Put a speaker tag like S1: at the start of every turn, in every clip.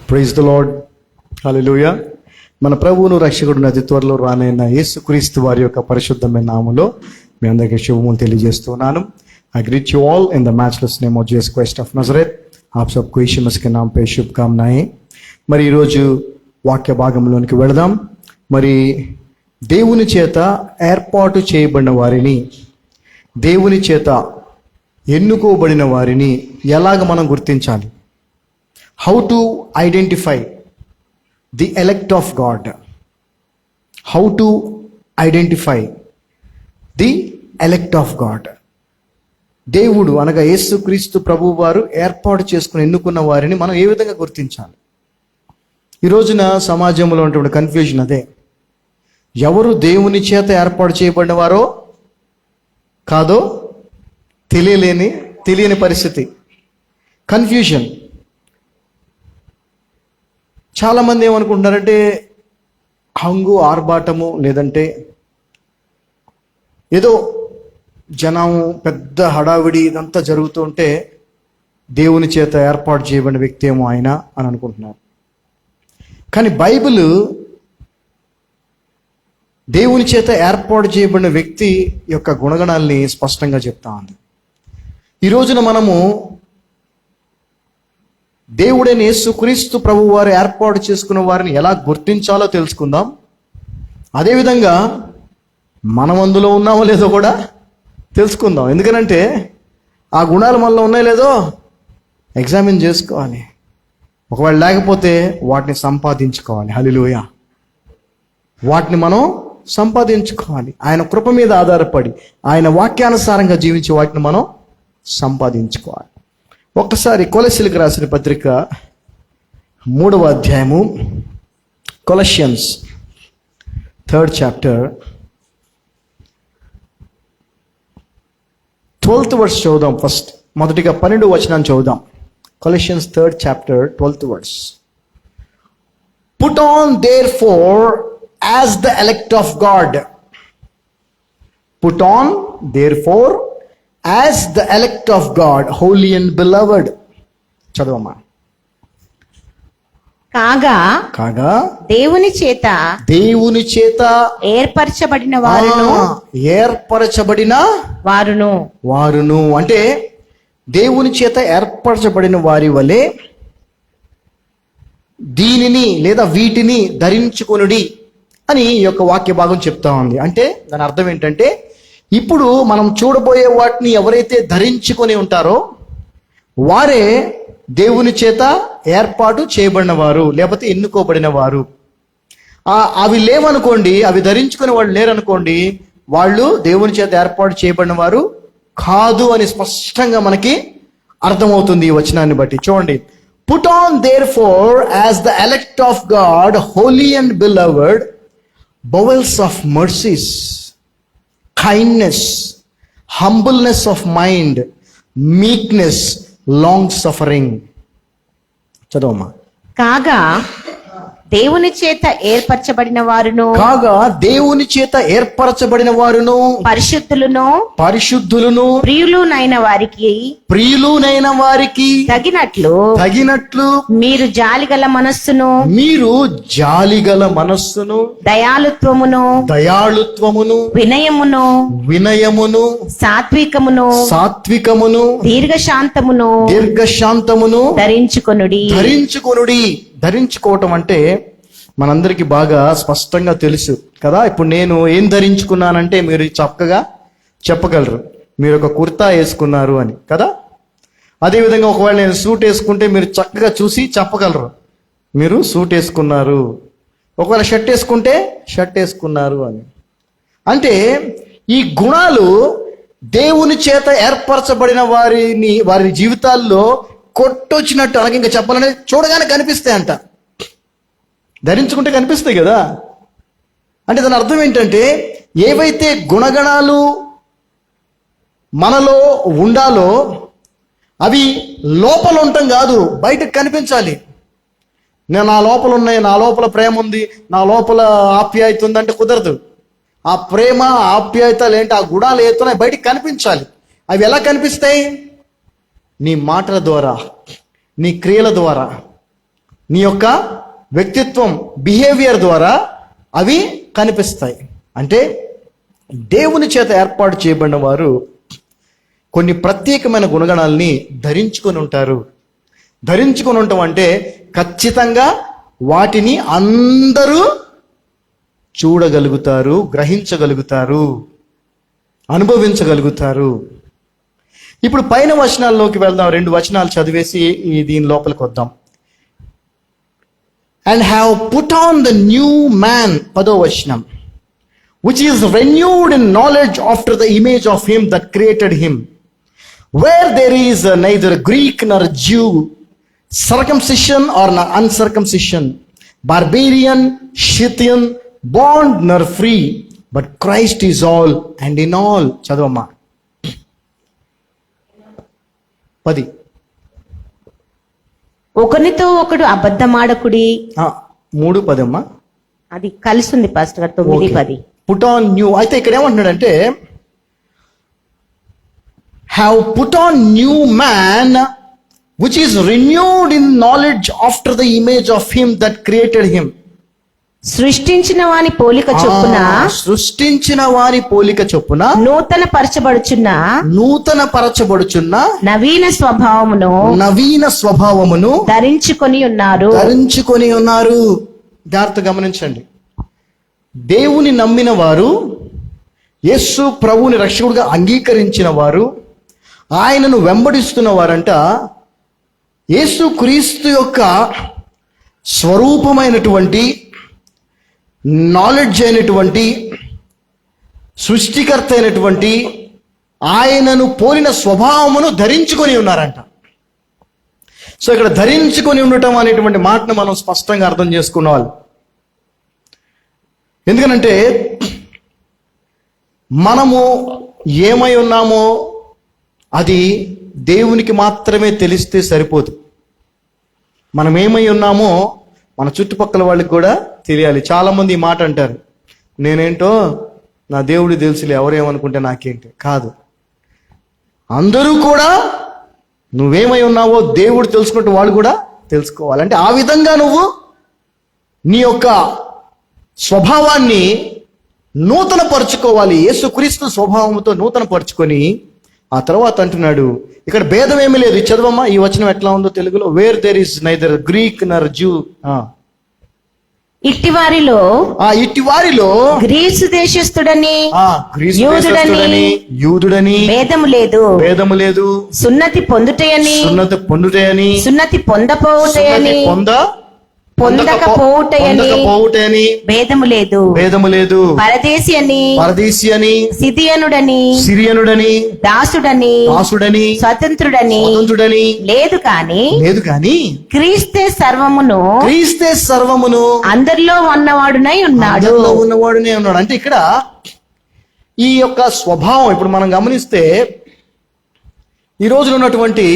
S1: Praise the lord. హల్లెలూయా. మన ప్రభువును రక్షకుడు అతి త్వరలో రానైన యేసుక్రీస్తు వారి యొక్క పరిశుద్ధమైన నామములో మీ అందరికీ శుభములు తెలియజేస్తున్నాను. I greet you all in the matchless name of Jesus Christ of Nazareth. आप सबको यीशु मसीह के नाम पे शुभकामनाएं. మరి ఈరోజు వాక్య భాగంలోనికి వెళదాం. మరి దేవుని చేత ఏర్పాటు చేయబడిన వారిని, దేవుని చేత ఎన్నుకోబడిన వారిని ఎలాగ మనం గుర్తించాలి? How to identify the elect of God. How to identify the elect of God. దేవుడు అనగా యేసుక్రీస్తు ప్రభువు వారు ఏర్పాటు చేసుకుని ఎన్నుకున్న వారిని మనం ఏ విధంగా గుర్తించాలి? ఈ రోజున సమాజంలో ఉన్నటువంటి కన్ఫ్యూజన్ అదే. ఎవరు దేవుని చేత ఏర్పాటు చేయబడిన వారో కాదో తెలియని పరిస్థితి, కన్ఫ్యూజన్. చాలామంది ఏమనుకుంటున్నారంటే హంగు ఆర్భాటము, లేదంటే ఏదో జనం పెద్ద హడావిడి ఇదంతా జరుగుతూ ఉంటే దేవుని చేత ఏర్పాటు చేయబడిన వ్యక్తి ఏమో ఆయన అని అనుకుంటున్నారు. కానీ బైబిల్ దేవుని చేత ఏర్పాటు చేయబడిన వ్యక్తి యొక్క గుణగణాల్ని స్పష్టంగా చెప్తా ఉంది. ఈ రోజున మనము దేవుడైన యేసుక్రీస్తు ప్రభువు వారు ఏర్పాటు చేసుకున్న వారిని ఎలా గుర్తించాలో తెలుసుకుందాం. అదేవిధంగా మనం అందులో ఉన్నామో లేదో కూడా తెలుసుకుందాం. ఎందుకనంటే ఆ గుణాలు మనలో ఉన్నాయో లేదో ఎగ్జామిన్ చేసుకోవాలి. ఒకవేళ లేకపోతే వాటిని సంపాదించుకోవాలి. హల్లెలూయా. వాటిని మనం సంపాదించుకోవాలి. ఆయన కృప మీద ఆధారపడి ఆయన వాక్యానుసారంగా జీవించి వాటిని మనం సంపాదించుకోవాలి. ఒక్కసారి కొలస్సీలకు రాసిన పత్రిక 3వ అధ్యాయము, కొలస్సియన్స్ 3rd chapter 12th verse చదువుదాం. ఫస్ట్ మొదటిగా 12వ వచనాన్ని చదువుదాం. కొలస్సియన్స్ 3rd chapter 12th verse. Put on therefore as the elect of God. Put on therefore as the elect of God, holy and beloved. చదవమ్మా. కాగా
S2: దేవుని చేత ఏర్పరచబడిన వారును
S1: అంటే దేవుని చేత ఏర్పరచబడిన వారి వలె దీనిని లేదా వీటిని ధరించుకొనుడి అని ఈ యొక్క వాక్య భాగం చెప్తా ఉంది. అంటే దాని అర్థం ఏంటంటే, ఇప్పుడు మనం చూడబోయే వాటిని ఎవరైతే ధరించుకొని ఉంటారో వారే దేవుని చేత ఏర్పాటు చేయబడిన వారు, లేకపోతే ఎన్నుకోబడిన వారు. అవి లేవనుకోండి, అవి ధరించుకునే వాళ్ళు లేరనుకోండి, వాళ్ళు దేవుని చేత ఏర్పాటు చేయబడిన వారు కాదు అని స్పష్టంగా మనకి అర్థమవుతుంది ఈ వచనాన్ని బట్టి. చూడండి. Put on therefore as the elect of God, holy and beloved, bowels of mercies, kindness, humbleness of mind, meekness, long suffering. చదవమ్మా.
S2: కాగా దేవుని చేత ఏర్పరచబడిన వారును పరిశుద్ధులను ప్రియులునైన వారికి తగినట్లు మీరు జాలిగల మనస్సును దయాళుత్వమును వినయమును సాత్వికమును దీర్ఘశాంతమును ధరించుకోవటం అంటే మనందరికీ బాగా స్పష్టంగా తెలుసు కదా. ఇప్పుడు నేను ఏం ధరించుకున్నానంటే మీరు చక్కగా చెప్పగలరు, మీరు ఒక కుర్తా వేసుకున్నారు అని కదా. అదేవిధంగా ఒకవేళ నేను సూట్ వేసుకుంటే మీరు చక్కగా చూసి చెప్పగలరు, మీరు సూట్ వేసుకున్నారు. ఒకవేళ షర్ట్ వేసుకుంటే షర్ట్ వేసుకున్నారు అని. అంటే ఈ గుణాలు దేవుని చేత ఏర్పరచబడిన వారి జీవితాల్లో కొట్టొచ్చినట్టు, అలాగే ఇంకా చెప్పాలంటే చూడగానే కనిపిస్తాయి అంట. ధరించుకుంటే కనిపిస్తాయి కదా. అంటే దాని అర్థం ఏంటంటే, ఏవైతే గుణగణాలు మనలో ఉండాలో అవి లోపల ఉండటం కాదు, బయటకు కనిపించాలి. నా లోపల ఉన్నాయి, నా లోపల ప్రేమ ఉంది, నా లోపల ఆప్యాయత ఉందంటే కుదరదు. ఆ ప్రేమ ఆప్యాయతలు ఏంటి, ఆ గుణాలు ఏతున్నాయి బయటకు కనిపించాలి. అవి ఎలా కనిపిస్తాయి? నీ మాటల ద్వారా, నీ క్రియల ద్వారా, నీ యొక్క వ్యక్తిత్వం, బిహేవియర్ ద్వారా అవి కనిపిస్తాయి. అంటే దేవుని చేత ఏర్పాటు చేయబడిన వారు కొన్ని ప్రత్యేకమైన గుణగణాలని ధరించుకొని ఉంటారు. ధరించుకొని ఉండటం అంటే ఖచ్చితంగా వాటిని అందరూ చూడగలుగుతారు, గ్రహించగలుగుతారు, అనుభవించగలుగుతారు. ఇప్పుడు పైన వచనాల్లోకి వెళ్దాం. 2 వచనాలు చదివేసి దీని లోపలికి వద్దాం. And have put on the new man, 10వ వచనం, which is renewed in knowledge after the image of him that created him, where there is neither Greek nor Jew, circumcision or uncircumcision, barbarian, Scythian, bond nor free, but Christ is all and in all. చదవమ్మా 10.
S3: ఒకనితో ఒకడు అబద్ధమాడకుడి.
S2: 3:10 అమ్మా.
S3: అది కలిసి ఉంది pastor గారు, 9-10.
S2: Put on new. అయితే ఇక్కడ ఏమంటున్నాడంటే have put on new man which is renewed in knowledge after the image of him that created him.
S3: సృష్టించిన వాని పోలిక చొప్పున,
S2: సృష్టించిన వారి పోలిక చొప్పున
S3: నూతన పరచబడుచున్న నవీన స్వభావమును ధరించుకొని ఉన్నారు.
S2: జాగ్రత్త గమనించండి. దేవుని నమ్మిన వారు, యేసు ప్రభువుని రక్షకుడిగా అంగీకరించిన వారు, ఆయనను వెంబడిస్తున్న వారంట యేసు క్రీస్తు యొక్క స్వరూపమైనటువంటి, నాలెడ్జ్ అయినటువంటి, సృష్టికర్త అయినటువంటి ఆయనను పోలిన స్వభావమును ధరించుకొని ఉన్నారంట. సో ఇక్కడ ధరించుకొని ఉండటం అనేటువంటి మాటను మనం స్పష్టంగా అర్థం చేసుకోవాలి. ఎందుకనంటే మనము ఏమై ఉన్నామో అది దేవునికి మాత్రమే తెలిస్తే సరిపోదు. మనం ఏమై ఉన్నామో మన చుట్టుపక్కల వాళ్ళకి కూడా తెలియాలి. చాలామంది ఈ మాట అంటారు, నేనేంటో నా దేవుడి తెలుసులే, ఎవరేమనుకుంటే నాకేంటి. కాదు, అందరూ కూడా నువ్వేమై ఉన్నావో దేవుడు తెలుసుకుంటే వాళ్ళు కూడా తెలుసుకోవాలంటే ఆ విధంగా నువ్వు నీ యొక్క స్వభావాన్ని నూతన పరుచుకోవాలి. యేసుక్రీస్తు స్వభావంతో నూతన పరుచుకొని ఆ తర్వాత అంటున్నాడు, ఇక్కడ భేదం ఏమీ లేదు. చదవమ్మా ఈ వచనం ఎట్లా ఉందో తెలుగులో. Where there is neither Greek nor Jew, ఇట్టివారిలో
S3: గ్రీసు దేశస్థుడని
S2: యూదుడని
S3: భేదము లేదు, సున్నతి పొందుటయని సున్నతి పొందకపోవుటయని భేదము లేదు, పరదేశి అని సిరియనుడని దాసుడని స్వతంత్రుడని లేదు కాని క్రీస్తే సర్వమును అందరిలో ఉన్నవాడునై ఉన్నాడు.
S2: అంటే ఇక్కడ ఈ యొక్క స్వభావం ఇప్పుడు మనం గమనిస్తే ఈ రోజున ఉన్నటువంటి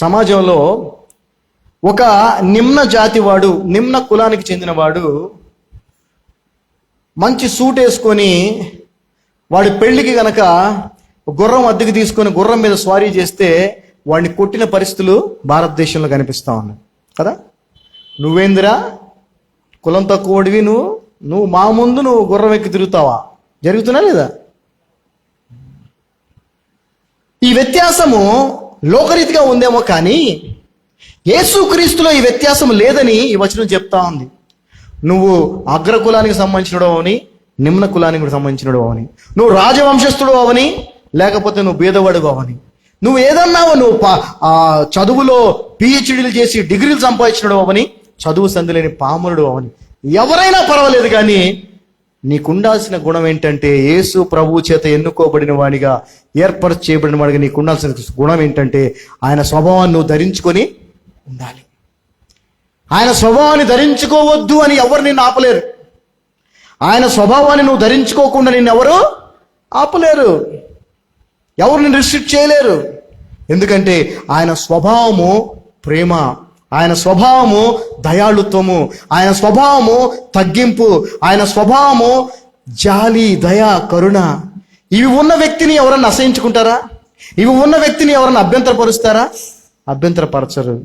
S2: సమాజంలో ఒక నిమ్న జాతి వాడు, నిమ్న కులానికి చెందినవాడు మంచి సూట్ వేసుకొని వాడి పెళ్లికి గనక గుర్రం అద్దెకి తీసుకొని గుర్రం మీద స్వారీ చేస్తే వాడిని కొట్టిన పరిస్థితులు భారతదేశంలో కనిపిస్తా ఉన్నాయి కదా. నువ్వేందిరా కులం తక్కువడివి, నువ్వు మా ముందు నువ్వు గుర్రం ఎక్కి తిరుగుతావా? జరుగుతున్నా లేదా? ఈ వ్యత్యాసము లోకరీతిగా ఉందేమో కానీ యేసుక్రీస్తులో ఈ వ్యత్యాసం లేదని ఈ వచనం చెప్తా ఉంది. నువ్వు అగ్రకులానికి సంబంధించినడు అవని, నిమ్న కులానికి సంబంధించినడు అవని, నువ్వు రాజవంశస్థుడు అవని, లేకపోతే నువ్వు బీదవాడు అవని, నువ్వు ఏదన్నావో, నువ్వు చదువులో పిహెచ్డీలు చేసి డిగ్రీలు సంపాదించినడు అవని, చదువు సందులేని పామరుడు అవని, ఎవరైనా పర్వాలేదు కానీ నీకుండాల్సిన గుణం ఏంటంటే యేసు ప్రభువు చేత ఎన్నుకోబడిన వాడిగా, ఏర్పాటు చేయబడిన వాడిగా నీకుండాల్సిన గుణం ఏంటంటే ఆయన స్వభావాన్ని నువ్వు ధరించుకొని ఉండాలి. ఆయన స్వభావాన్ని ధరించుకోవద్దు అని ఎవరు నిన్ను ఆపలేరు. ఆయన స్వభావాన్ని నువ్వు ధరించుకోకుండా నిన్ను ఎవరు ఆపలేరు, ఎవరు నిన్ను రిస్ట్రిక్ట్ చేయలేరు. ఎందుకంటే ఆయన స్వభావము ప్రేమ, ఆయన స్వభావము దయాళుత్వము, ఆయన స్వభావము తగ్గింపు, ఆయన స్వభావము జాలి, దయ, కరుణ. ఇవి ఉన్న వ్యక్తిని ఎవరన్నా అసహించుకుంటారా? ఇవి ఉన్న వ్యక్తిని ఎవరన్నా అభ్యంతరపరుస్తారా? అభ్యంతరపరచరు.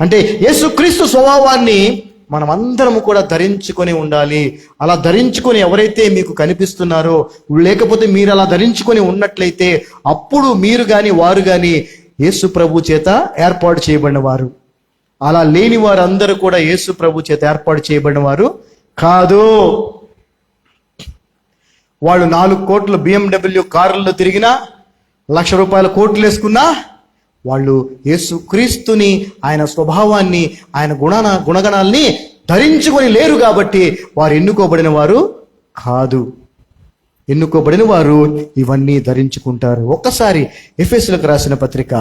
S2: అంటే యేసుక్రీస్తు స్వభావాన్ని మనం అందరము కూడా ధరించుకొని ఉండాలి. అలా ధరించుకొని ఎవరైతే మీకు కనిపిస్తున్నారో, లేకపోతే మీరు అలా ధరించుకొని ఉన్నట్లయితే అప్పుడు మీరు కానీ వారు కానీ యేసు ప్రభు చేత ఏర్పాటు చేయబడిన వారు. అలా లేని వారందరూ కూడా యేసు ప్రభు చేత ఏర్పాటు చేయబడిన వారు కాదు. వాళ్ళు 4 కోట్ల BMW కారుల్లో తిరిగినా, 1,00,000 రూపాయల కోట్లు వేసుకున్నా వాళ్ళు యేసు క్రీస్తుని, ఆయన స్వభావాన్ని, ఆయన గుణగణాల్ని ధరించుకొని లేరు కాబట్టి వారు ఎన్నుకోబడిన వారు కాదు. ఎన్నుకోబడిన వారు ఇవన్నీ ధరించుకుంటారు. ఒక్కసారి ఎఫెసీయులకు రాసిన పత్రిక,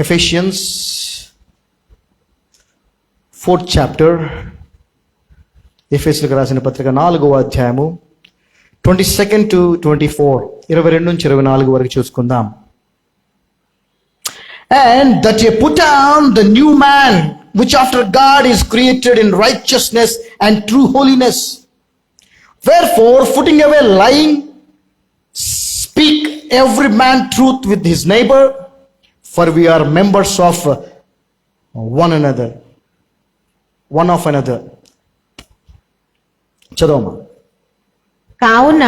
S2: ఎఫెషియన్స్ 4th చాప్టర్, ఎఫెసీయులకు రాసిన పత్రిక 4వ అధ్యాయము 22 to 24, 22 నుంచి 24 వరకు చూసుకుందాం. And that ye put on the new man, which after God is created in righteousness and true holiness. Wherefore, putting away lying, speak every man truth with his neighbor, for we are members of one another. One of another. చదవమ్మా.
S3: కావున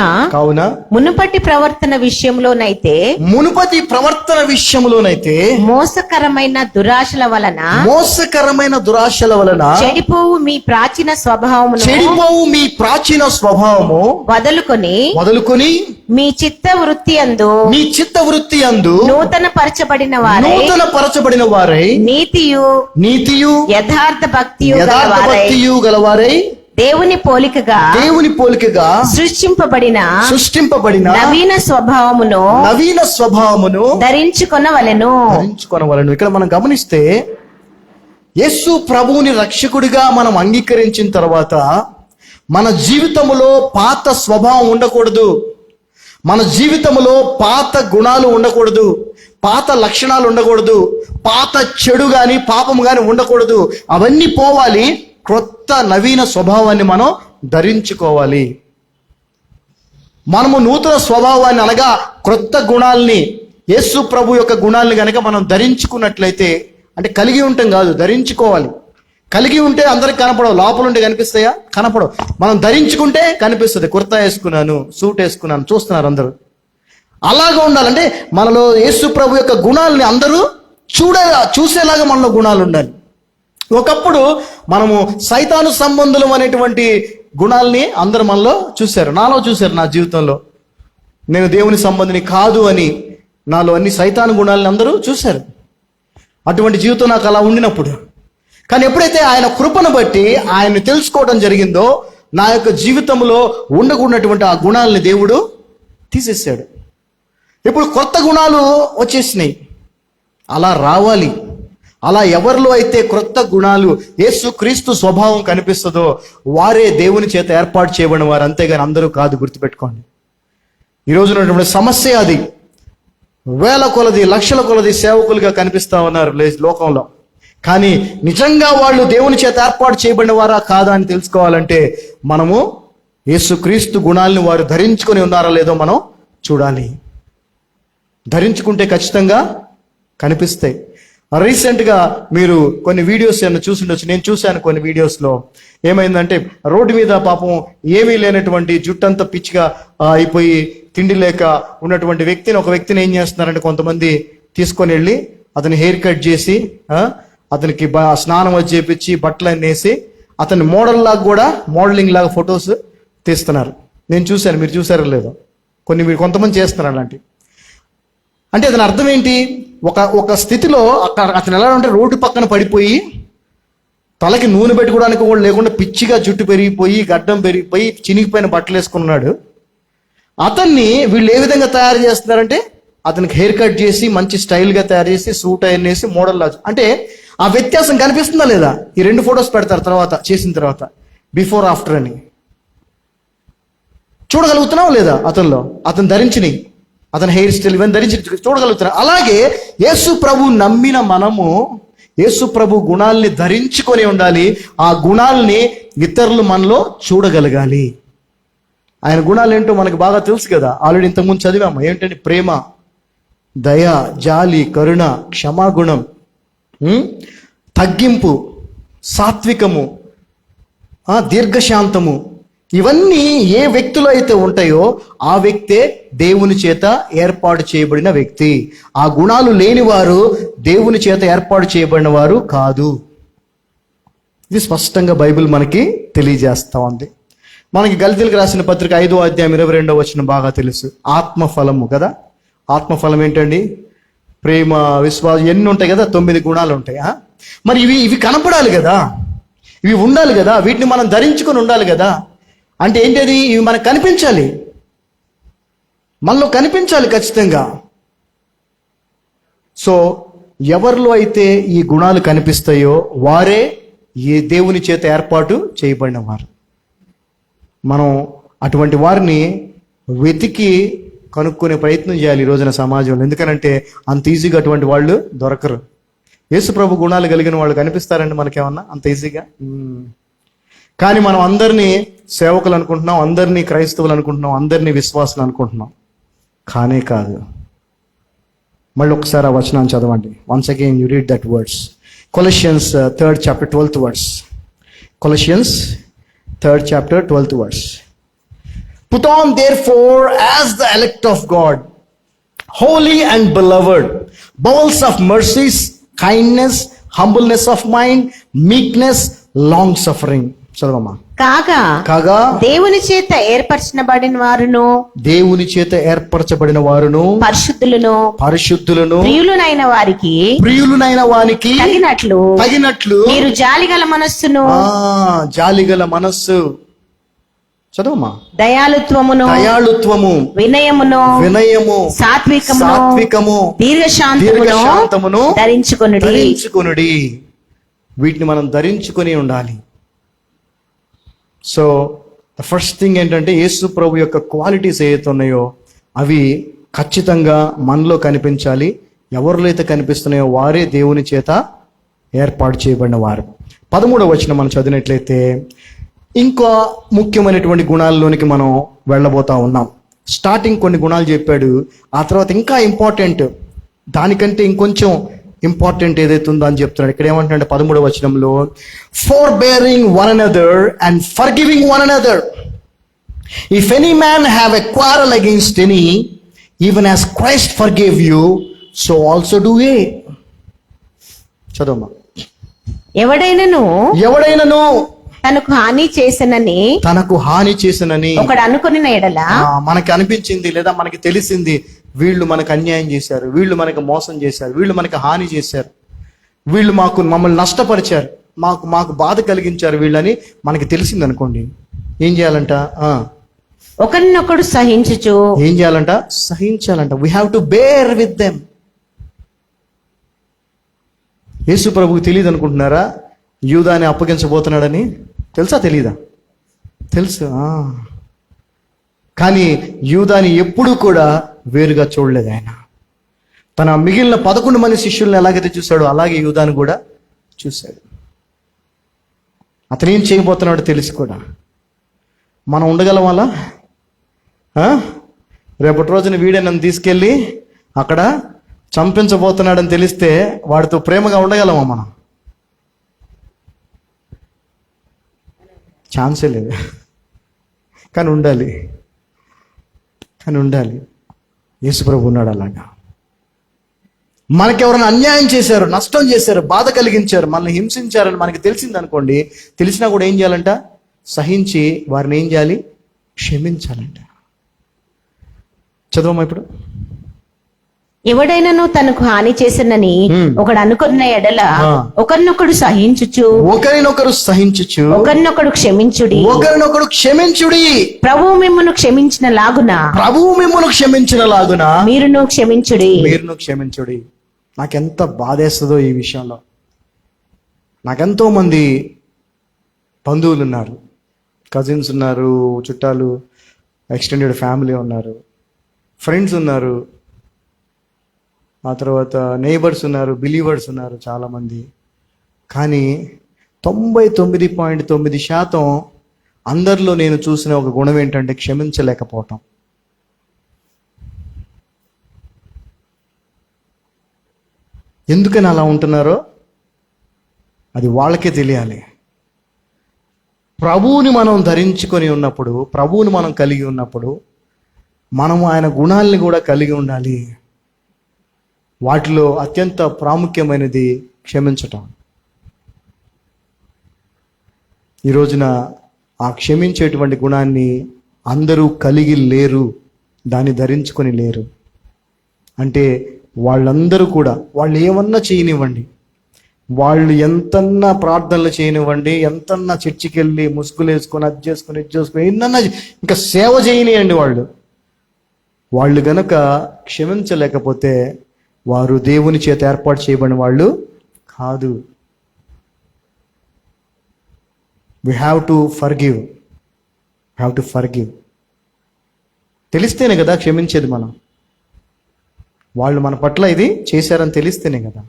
S3: మునుపటి ప్రవర్తన విషయంలోనైతే మోసకరమైన దురాశల వలన చెడిపోవు మీ ప్రాచీన స్వభావము వదులుకొని మీ చిత్త వృత్తి యందు నూతన పరచబడిన వారై నీతియు యథార్థ భక్తియు గలవారై దేవుని పోలికగా సృష్టింపబడిన నవీన స్వభావమును ధరించుకొనవలెను.
S2: ఇక్కడ మనం గమనిస్తే, యేసు ప్రభువుని రక్షకుడిగా మనం అంగీకరించిన తర్వాత మన జీవితంలో పాత స్వభావం ఉండకూడదు. మన జీవితంలో పాత గుణాలు ఉండకూడదు, పాత లక్షణాలు ఉండకూడదు, పాత చెడు గాని పాపం గాని ఉండకూడదు. అవన్నీ పోవాలి. క్రొత్త నవీన స్వభావాన్ని మనం ధరించుకోవాలి. మనము నూతన స్వభావాన్ని అనగా క్రొత్త గుణాల్ని, యేసు ప్రభు యొక్క గుణాలని కనుక మనం ధరించుకున్నట్లయితే, అంటే కలిగి ఉంటాం కాదు, ధరించుకోవాలి. కలిగి ఉంటే అందరికి కనపడవు, లోపల ఉంటే కనిపిస్తాయా? కనపడవు. మనం ధరించుకుంటే కనిపిస్తుంది. కుర్తా వేసుకున్నాను, సూట్ వేసుకున్నాను, చూస్తున్నారు అందరూ. అలాగా ఉండాలంటే మనలో యేసు ప్రభు యొక్క గుణాలని అందరూ చూసేలాగా మనలో గుణాలు ఉండాలి. ఒకప్పుడు మనము సైతాను సంబంధులం అనేటువంటి గుణాలని అందరూ మనలో చూశారు, నాలో చూశారు. నా జీవితంలో నేను దేవుని సంబంధిని కాదు అని నాలో అన్ని సైతాను గుణాలని అందరూ చూశారు. అటువంటి జీవితం నాకు అలా ఉండినప్పుడు, కానీ ఎప్పుడైతే ఆయన కృపను బట్టి ఆయన్ని తెలుసుకోవడం జరిగిందో, నా యొక్క జీవితంలో ఉండకూడనటువంటి ఆ గుణాలని దేవుడు తీసేసాడు. ఇప్పుడు కొత్త గుణాలు వచ్చేసినాయి. అలా రావాలి. అలా ఎవరిలో అయితే క్రొత్త గుణాలు, యేసు క్రీస్తు స్వభావం కనిపిస్తుందో వారే దేవుని చేత ఏర్పాటు చేయబడిన వారు, అంతేగాని అందరూ కాదు. గుర్తుపెట్టుకోండి. ఈరోజు ఉన్నటువంటి సమస్య అది. వేల కొలది, లక్షల కొలది సేవకులుగా కనిపిస్తా ఉన్నారు లోకంలో. కానీ నిజంగా వాళ్ళు దేవుని చేత ఏర్పాటు చేయబడిన వారా కాదా అని తెలుసుకోవాలంటే మనము యేసు క్రీస్తు గుణాలను వారు ధరించుకొని ఉన్నారా లేదో మనం చూడాలి. ధరించుకుంటే ఖచ్చితంగా కనిపిస్తాయి. రీసెంట్గా మీరు కొన్ని వీడియోస్ ఏమైనా చూసిండొచ్చు. నేను చూశాను కొన్ని వీడియోస్లో. ఏమైందంటే, రోడ్డు మీద పాపం ఏమీ లేనటువంటి జుట్టంతా పిచ్చిగా అయిపోయి తిండి లేక ఉన్నటువంటి ఒక వ్యక్తిని ఏం చేస్తున్నారంటే, కొంతమంది తీసుకొని వెళ్ళి అతని హెయిర్ కట్ చేసి అతనికి స్నానం వచ్చి చేపించి బట్టలన్నీ వేసి అతని మోడలింగ్ లాగా ఫొటోస్ తీస్తున్నారు. నేను చూశాను, మీరు చూసారో లేదో. కొంతమంది చేస్తున్నారు అలాంటి. అంటే అతని అర్థం ఏంటి? ఒక స్థితిలో అతను ఎలా అంటే, రోడ్డు పక్కన పడిపోయి తలకి నూనె పెట్టుకోవడానికి కూడా లేకుండా పిచ్చిగా జుట్టు పెరిగిపోయి, గడ్డం పెరిగిపోయి, చినిగిపోయిన బట్టలు వేసుకున్నాడు. అతన్ని వీళ్ళు ఏ విధంగా తయారు చేస్తున్నారంటే, అతనికి హెయిర్ కట్ చేసి మంచి స్టైల్గా తయారు చేసి సూట్ వేసి మోడల్ లాగా. అంటే ఆ వ్యత్యాసం కనిపిస్తుందా లేదా? ఈ 2 ఫొటోస్ పెడతారు తర్వాత, చేసిన తర్వాత, బిఫోర్ ఆఫ్టర్ అని. చూడగలుగుతున్నావు లేదా? అతను ధరించినవి, అతని హెయిర్ స్టైల్ ఇవన్నీ ధరించి చూడగలుగుతున్నారు. అలాగే యేసు ప్రభు నమ్మిన మనము యేసు ప్రభు గుణాల్ని ధరించుకొని ఉండాలి. ఆ గుణాలని ఇతరులు మనలో చూడగలగాలి. ఆయన గుణాలు ఏంటో మనకు బాగా తెలుసు కదా, ఆల్రెడీ ఇంతకుముందు చదివాము. ఏంటంటే ప్రేమ, దయ, జాలి, కరుణ, క్షమాగుణం, తగ్గింపు, సాత్వికము, దీర్ఘశాంతము, ఇవన్నీ ఏ వ్యక్తిలో అయితే ఉంటాయో ఆ వ్యక్తే దేవుని చేత ఏర్పాటు చేయబడిన వ్యక్తి. ఆ గుణాలు లేనివారు దేవుని చేత ఏర్పాటు చేయబడిన వారు కాదు. ఇది స్పష్టంగా బైబిల్ మనకి తెలియజేస్తా ఉంది. మనకి గలితీయులకు రాసిన పత్రిక 5వ అధ్యాయం 22వ వచనం బాగా తెలుసు. ఆత్మఫలము కదా. ఆత్మఫలం ఏంటండి? ప్రేమ, విశ్వాసం, ఎన్ని ఉంటాయి కదా, 9 గుణాలు ఉంటాయి. మరి ఇవి కనపడాలి కదా, ఇవి ఉండాలి కదా, వీటిని మనం ధరించుకొని ఉండాలి కదా. అంటే ఏంటది? ఇవి మనకు కనిపించాలి, మనలో కనిపించాలి ఖచ్చితంగా. సో ఎవరిలో అయితే ఈ గుణాలు కనిపిస్తాయో వారే ఈ దేవుని చేత ఏర్పాటు చేయబడిన వారు. మనం అటువంటి వారిని వెతికి కనుక్కునే ప్రయత్నం చేయాలి ఈ రోజున సమాజంలో. ఎందుకనంటే అంత ఈజీగా అటువంటి వాళ్ళు దొరకరు. యేసు ప్రభు గుణాలు కలిగిన వాళ్ళు కనిపిస్తారండి మనకేమన్నా అంత ఈజీగా? కానీ మనం అందరినీ సేవకులు అనుకుంటున్నాం, అందరినీ క్రైస్తవులు అనుకుంటున్నాం, అందరినీ విశ్వాసులు అనుకుంటున్నాం. కానే కాదు. మళ్ళీ ఒకసారి ఆ వచనాన్ని చదవండి. Once again you read that words. Colossians 3rd chapter 12th verse. Colossians 3rd chapter 12th verse. Put on therefore as the elect of God, holy and beloved, bowels of mercies, kindness, humbleness of mind, meekness, long suffering. చదవమ్మా.
S3: కాగా దేవుని చేత ఏర్పరచబడిన వారును,
S2: దేవుని చేత ఏర్పరచబడిన వారును,
S3: పరిశుద్ధులను ప్రియులునైన వారికి తగినట్లు మీరు జాలిగల మనస్సు,
S2: చదవమ్మా,
S3: దయాళుత్వము, వినయము, సాత్వికము, దీర్ఘశాంతమును
S2: ధరించుకొనుడి. వీటిని మనం ధరించుకొని ఉండాలి. సో ద ఫస్ట్ థింగ్ ఏంటంటే యేసు ప్రభు యొక్క క్వాలిటీస్ ఏవైతే ఉన్నాయో అవి ఖచ్చితంగా మనలో కనిపించాలి. ఎవరిలో అయితే కనిపిస్తున్నాయో వారే దేవుని చేత ఏర్పాటు చేయబడిన వారు. 13వ వచనం మనం చదివినట్లయితే ఇంకా ముఖ్యమైనటువంటి గుణాల్లోనికి మనం వెళ్ళబోతా ఉన్నాం. స్టార్టింగ్ కొన్ని గుణాలు చెప్పాడు, ఆ తర్వాత ఇంకా ఇంపార్టెంట్, దానికంటే ఇంకొంచెం ఇంపార్టెంట్ ఏదైతే ఉందో అని చెప్తున్నాడు. ఇక్కడ ఏమంటున్నాడు 13వ వచనంలో, for bearing one another and forgiving one another, if any man have a quarrel against any, even as Christ forgave you, so also do ye. చదవమ్మా.
S3: ఎవడైనను తనకు హాని చేసనని ఒకడు అనుకున్న ఎడల,
S2: మనకి అనిపించింది లేదా మనకి తెలిసింది, వీళ్ళు మనకు అన్యాయం చేశారు, వీళ్ళు మనకు మోసం చేశారు, వీళ్ళు మనకు హాని చేశారు, వీళ్ళు మమ్మల్ని నష్టపరిచారు, మాకు బాధ కలిగించారు వీళ్ళని మనకి తెలిసింది అనుకోండి, ఏం చేయాలంట?
S3: ఒకరినొకడు సహించుచు,
S2: ఏం చేయాలంట? సహించాలంట. We have to bear with them. Yesu ప్రభువుకి తెలియదు అనుకుంటున్నారా యూదాని అప్పగించబోతున్నాడని? తెలుసా? తెలీదా? తెలుసు. కానీ యూదాని ఎప్పుడూ కూడా వేరుగా చూడలేదు ఆయన. తన మిగిలిన 11 మంది శిష్యుల్ని ఎలాగైతే చూశాడో అలాగే యూదాని కూడా చూశాడు. అతను ఏం చేయబోతున్నాడో తెలిసి కూడా మనం ఉండగలం అలా? రేపటి రోజున వీడే నన్ను తీసుకెళ్ళి అక్కడ చంపించబోతున్నాడని తెలిస్తే వాడితో ప్రేమగా ఉండగలమా మనం? ఛాన్సే లేదు. కానీ ఉండాలి. యేసుప్రభు ఉన్నాడు అలాగా. మనకెవరైనా అన్యాయం చేశారు, నష్టం చేశారు, బాధ కలిగించారు, మనల్ని హింసించారని మనకి తెలిసింది అనుకోండి, తెలిసినా కూడా ఏం చేయాలంట? సహించి వారిని ఏం చేయాలి? క్షమించాలంట. చదవమ్మా ఇప్పుడు.
S3: ఎవడైనను తనకు హాని చేసినని ఒకడు అనుకున్న ఎడల ఒకరినొకడు సహించుచు, ఒకరినొకడు క్షమించుడి. ప్రభువు మిమ్మును క్షమించిన లాగున మీరును
S2: క్షమించుడి. నాకెంత బాధేస్తుందో ఈ విషయంలో. నాకెంతో మంది బంధువులు ఉన్నారు, కజిన్స్ ఉన్నారు, చుట్టాలు, ఎక్స్టెండెడ్ ఫ్యామిలీ ఉన్నారు, ఫ్రెండ్స్ ఉన్నారు, ఆ తర్వాత నైబర్స్ ఉన్నారు, బిలీవర్స్ ఉన్నారు చాలామంది. కానీ 99.9% అందరిలో నేను చూసిన ఒక గుణం ఏంటంటే క్షమించలేకపోవటం. ఎందుకని అలా ఉంటున్నారో అది వాళ్ళకే తెలియాలి. ప్రభువుని మనం ధరించుకొని ఉన్నప్పుడు, ప్రభువుని మనం కలిగి ఉన్నప్పుడు, మనం ఆయన గుణాలని కూడా కలిగి ఉండాలి. వాటిలో అత్యంత ప్రాముఖ్యమైనది క్షమించటం. ఈ రోజున ఆ క్షమించేటువంటి గుణాన్ని అందరూ కలిగి లేరు, దాన్ని ధరించుకొని లేరు. అంటే వాళ్ళందరూ కూడా, వాళ్ళు ఏమన్నా చేయనివ్వండి, వాళ్ళు ఎంతన్నా ప్రార్థనలు చేయనివ్వండి, ఎంతన్నా చర్చికి వెళ్ళి ముసుగులు వేసుకొని అది చేసుకొని ఇది చేసుకొని ఎన్నన్నా ఇంకా సేవ చేయనియండి, వాళ్ళు గనక క్షమించలేకపోతే వారు దేవుని చేత ఏర్పాటు చేయబడిన వాళ్ళు కాదు. we have to forgive. తెలిస్తేనే కదా క్షమించేది మనం. వాళ్ళు మన పట్ల ఇది చేశారని తెలిస్తేనే కదా.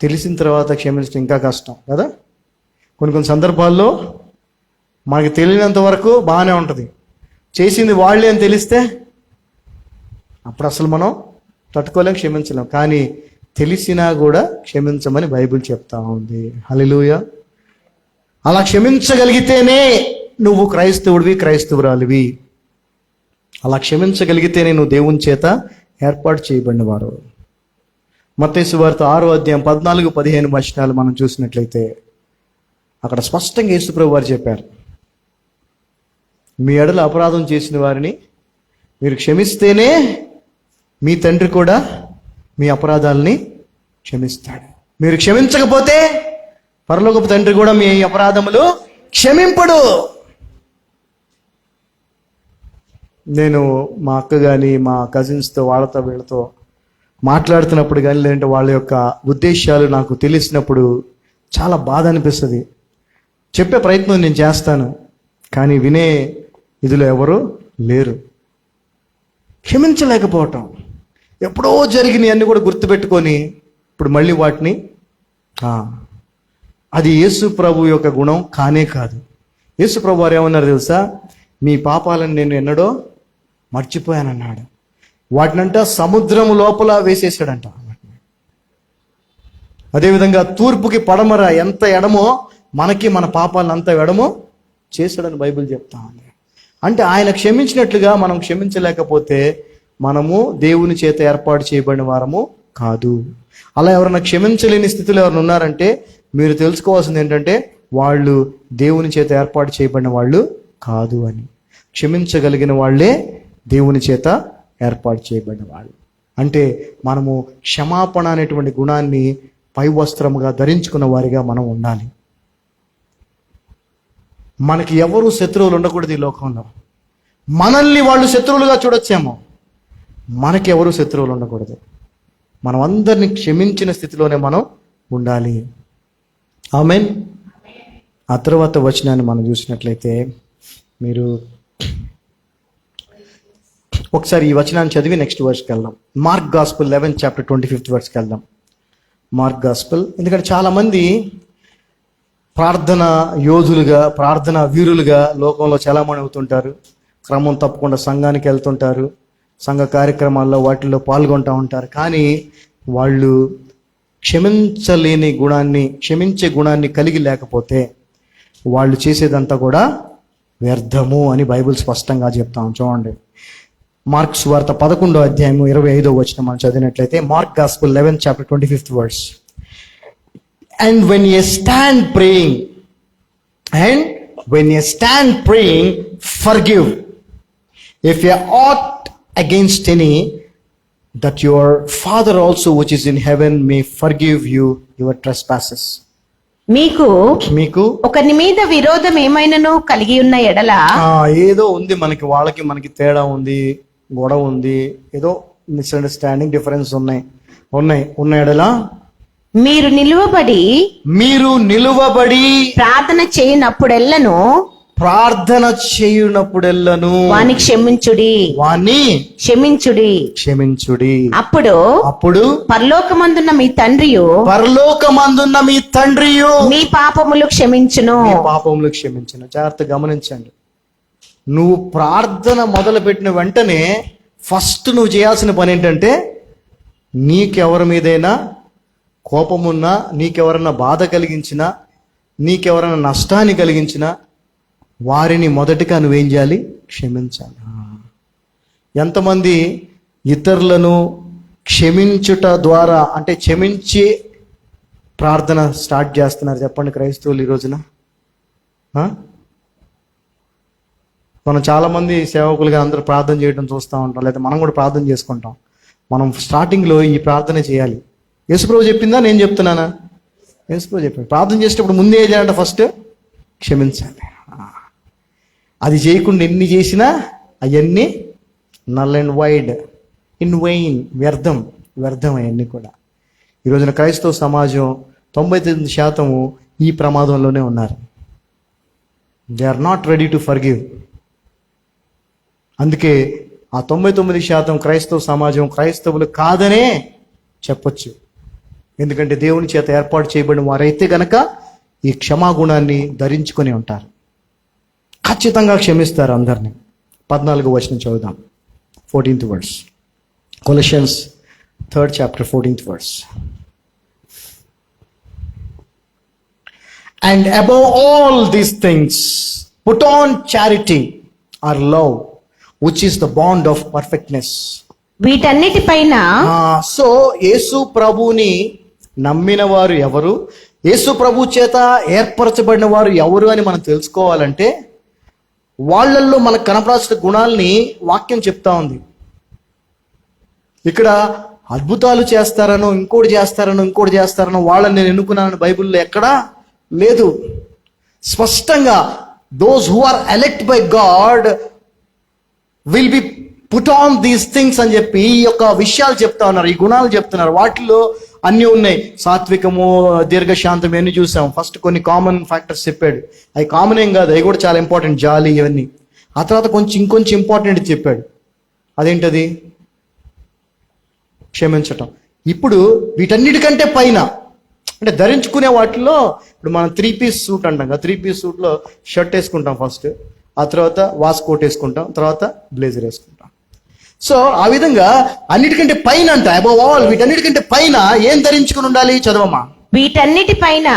S2: తెలిసిన తర్వాత క్షమించడం ఇంకా కష్టం కదా. కొన్ని సందర్భాల్లో మనకి తెలియనంత వరకు బాగానే ఉంటుంది, చేసింది వాళ్ళే అని తెలిస్తే అప్పుడు అసలు మనం తట్టుకోలేం, క్షమించలేం. కానీ తెలిసినా కూడా క్షమించమని బైబిల్ చెప్తా ఉంది. హల్లెలూయా. అలా క్షమించగలిగితేనే నువ్వు క్రైస్తవుడివి, క్రైస్తవురాలివి. అలా క్షమించగలిగితేనే నువ్వు దేవుని చేత ఏర్పాటు చేయబడిన వారు. మత్తయి సువార్త 6వ అధ్యాయం 14-15 వచనాలు మనం చూసినట్లయితే అక్కడ స్పష్టంగా యేసుప్రభు వారు చెప్పారు, మీ ఎడల అపరాధం చేసిన వారిని మీరు క్షమిస్తేనే మీ తండ్రి కూడా మీ అపరాధాలని క్షమిస్తాడు. మీరు క్షమించకపోతే పరలోకపు తండ్రి కూడా మీ అపరాధములు క్షమింపడు. నేను మా అక్క కానీ మా కజిన్స్తో వాళ్ళతో వీళ్ళతో మాట్లాడుతున్నప్పుడు కానీ, లేదంటే వాళ్ళ యొక్క ఉద్దేశాలు నాకు తెలిసినప్పుడు చాలా బాధ అనిపిస్తుంది. చెప్పే ప్రయత్నం నేను చేస్తాను, కానీ వినే ఇదిలో ఎవరు లేరు. క్షమించలేకపోవటం, ఎప్పుడో జరిగినవి అన్నీ కూడా గుర్తుపెట్టుకొని ఇప్పుడు మళ్ళీ వాటిని అది యేసు ప్రభు యొక్క గుణం కానే కాదు. యేసు ప్రభు వారు ఏమన్నారు తెలుసా? మీ పాపాలను నేను ఎన్నడో మర్చిపోయానన్నాడు. వాటినంట సముద్రం లోపల వేసేసాడంట. అదేవిధంగా తూర్పుకి పడమర ఎంత ఎడమో మనకి మన పాపాలను అంత ఎడమో చేశాడని బైబిల్ చెప్తా ఉంది. అంటే ఆయన క్షమించినట్లుగా మనం క్షమించలేకపోతే మనము దేవుని చేత ఏర్పాటు చేయబడిన వారము కాదు. అలా ఎవరైనా క్షమించలేని స్థితిలో ఎవరైనా ఉన్నారంటే మీరు తెలుసుకోవాల్సింది ఏంటంటే వాళ్ళు దేవుని చేత ఏర్పాటు చేయబడిన వాళ్ళు కాదు అని. క్షమించగలిగిన వాళ్ళే దేవుని చేత ఏర్పాటు చేయబడిన వాళ్ళు. అంటే మనము క్షమాపణ అనేటువంటి గుణాన్ని పై వస్త్రముగా ధరించుకున్న వారిగా మనం ఉండాలి. మనకి ఎవరు శత్రువులు ఉండకూడదు ఈ లోకంలో. మనల్ని వాళ్ళు శత్రువులుగా చూడొచ్చేమో, మనకి ఎవరు శత్రువులు ఉండకూడదు. మనం అందరినీ క్షమించిన స్థితిలోనే మనం ఉండాలి. ఆమేన్. ఆ తర్వాత వచనాన్ని మనం చూసినట్లయితే, మీరు ఒకసారి ఈ వచనాన్ని చదివి నెక్స్ట్ వర్స్కి వెళ్దాం. మార్క్ గాస్పుల్ 11 చాప్టర్ 25th వర్స్కి వెళ్దాం. Mark gospel. ఎందుకంటే చాలామంది ప్రార్థన యోధులుగా, ప్రార్థన వీరులుగా లోకంలో చలామణి అవుతుంటారు. క్రమం తప్పకుండా సంఘానికి వెళ్తుంటారు, సంఘ కార్యక్రమాల్లో వాటిల్లో పాల్గొంటూ ఉంటారు. కానీ వాళ్ళు క్షమించే గుణాన్ని కలిగి లేకపోతే వాళ్ళు చేసేదంతా కూడా వ్యర్థము అని బైబిల్ స్పష్టంగా చెప్తాం. చూడండి, మార్క్ సువార్త 11వ అధ్యాయము 25వ వచనం మనం చదివినట్లయితే, Mark gospel 11 chapter 25th verse. And when ye stand praying, forgive if ye ought against any, that your Father also which is in heaven may forgive you your trespasses.
S3: మీకు ఒకరి మీద విరోధం ఏమైనాను కలిగి ఉన్న ఎడల,
S2: ఏదో ఉంది మనకి తేడా ఉంది, గొడవ ఉంది, ఏదో మిస్అండర్స్టాండింగ్ డిఫరెన్స్ ఉన్న ఎడల
S3: మీరు నిలువబడి ప్రార్థన చేయనప్పుడెల్లను వాని క్షమించుడి. అప్పుడు పరలోకమందున్న మీ తండ్రియు మీ పాపములు క్షమించును.
S2: జాగ్రత్త గమనించండి. నువ్వు ప్రార్థన మొదలు పెట్టిన వెంటనే ఫస్ట్ నువ్వు చేయాల్సిన పని ఏంటంటే నీకెవరి మీదైనా కోపమున్నా, నీకెవరన్నా బాధ కలిగించినా, నీకెవరైనా నష్టాన్ని కలిగించినా వారిని మొదటిగా నువ్వేం చేయాలి? క్షమించాలి. ఎంతమంది ఇతరులను క్షమించుట ద్వారా, అంటే క్షమించి ప్రార్థన స్టార్ట్ చేస్తున్నారు చెప్పండి క్రైస్తవులు ఈ రోజున? మనం చాలామంది సేవకులుగా అందరూ ప్రార్థన చేయడం చూస్తూ ఉంటాం, లేదా మనం కూడా ప్రార్థన చేసుకుంటాం. మనం స్టార్టింగ్లో ఈ ప్రార్థన చేయాలి. యేసుప్రభు చెప్పిందా నేను చెప్తున్నానా? యేసుప్రభు చెప్పాడు. ప్రార్థన చేసేటప్పుడు ముందే ఏం చేయాలంటే ఫస్ట్ క్షమించాలి. అది చేయకుండా ఎన్ని చేసినా అవన్నీ null and wide, in vein, వ్యర్థం అవన్నీ కూడా. ఈ రోజున క్రైస్తవ సమాజం 99% ఈ ప్రమాదంలోనే ఉన్నారు. They are not ready to forgive. అందుకే ఆ 99% క్రైస్తవ సమాజం క్రైస్తవులు కాదనే చెప్పొచ్చు. ఎందుకంటే దేవుని చేత ఏర్పాటు చేయబడిన వారైతే గనక ఈ క్షమాగుణాన్ని ధరించుకొని ఉంటారు. ఖచ్చితంగా క్షమిస్తారు అందరినీ. 14వ వచనం చదువుదాం. 14th verse. Colossians 3rd chapter 14th verse. And above all these things, put on charity or love, which is the bond of perfectness.
S3: వీటన్నిటిపైన
S2: సో యేసు ప్రభుని నమ్మిన వారు ఎవరు, యేసు ప్రభు చేత ఏర్పరచబడిన వారు ఎవరు అని మనం తెలుసుకోవాలంటే వాళ్ళల్లో మనకు కనపడాల్సిన గుణాలని వాక్యం చెప్తా ఉంది. ఇక్కడ అద్భుతాలు చేస్తారనో, ఇంకోటి చేస్తారనో వాళ్ళని నేను ఎన్నుకున్నాను బైబిల్లో ఎక్కడా లేదు. స్పష్టంగా those who are elect by God will be put on these things అని చెప్పి ఈ యొక్క విషయాలు చెప్తా ఉన్నారు, ఈ గుణాలు చెప్తున్నారు. వాటిలో అన్నీ ఉన్నాయి. సాత్వికము, దీర్ఘశాంతం ఇవన్నీ చూసాం. ఫస్ట్ కొన్ని కామన్ ఫ్యాక్టర్స్ చెప్పాడు. అవి కామన్ ఏం కాదు, అవి కూడా చాలా ఇంపార్టెంట్. జాలి ఇవన్నీ. ఆ తర్వాత ఇంకొంచెం ఇంపార్టెంట్ చెప్పాడు. అదేంటది? క్షమించటం. ఇప్పుడు వీటన్నిటికంటే పైన, అంటే ధరించుకునే వాటిలో ఇప్పుడు మనం 3-piece సూట్ అంటాం కదా. 3-piece సూట్లో షర్ట్ వేసుకుంటాం ఫస్ట్, ఆ తర్వాత వాస్ కోట్ వేసుకుంటాం, తర్వాత బ్లేజర్ వేసుకుంటాం. సో ఆ విధంగా అన్నిటికంటే పైన అంట, అబౌవ్ ఆల్, వీటన్నిటికంటే పైన ఏం ధరించుకుని ఉండాలి? చదవమ్మా.
S3: వీటన్నిటిపైన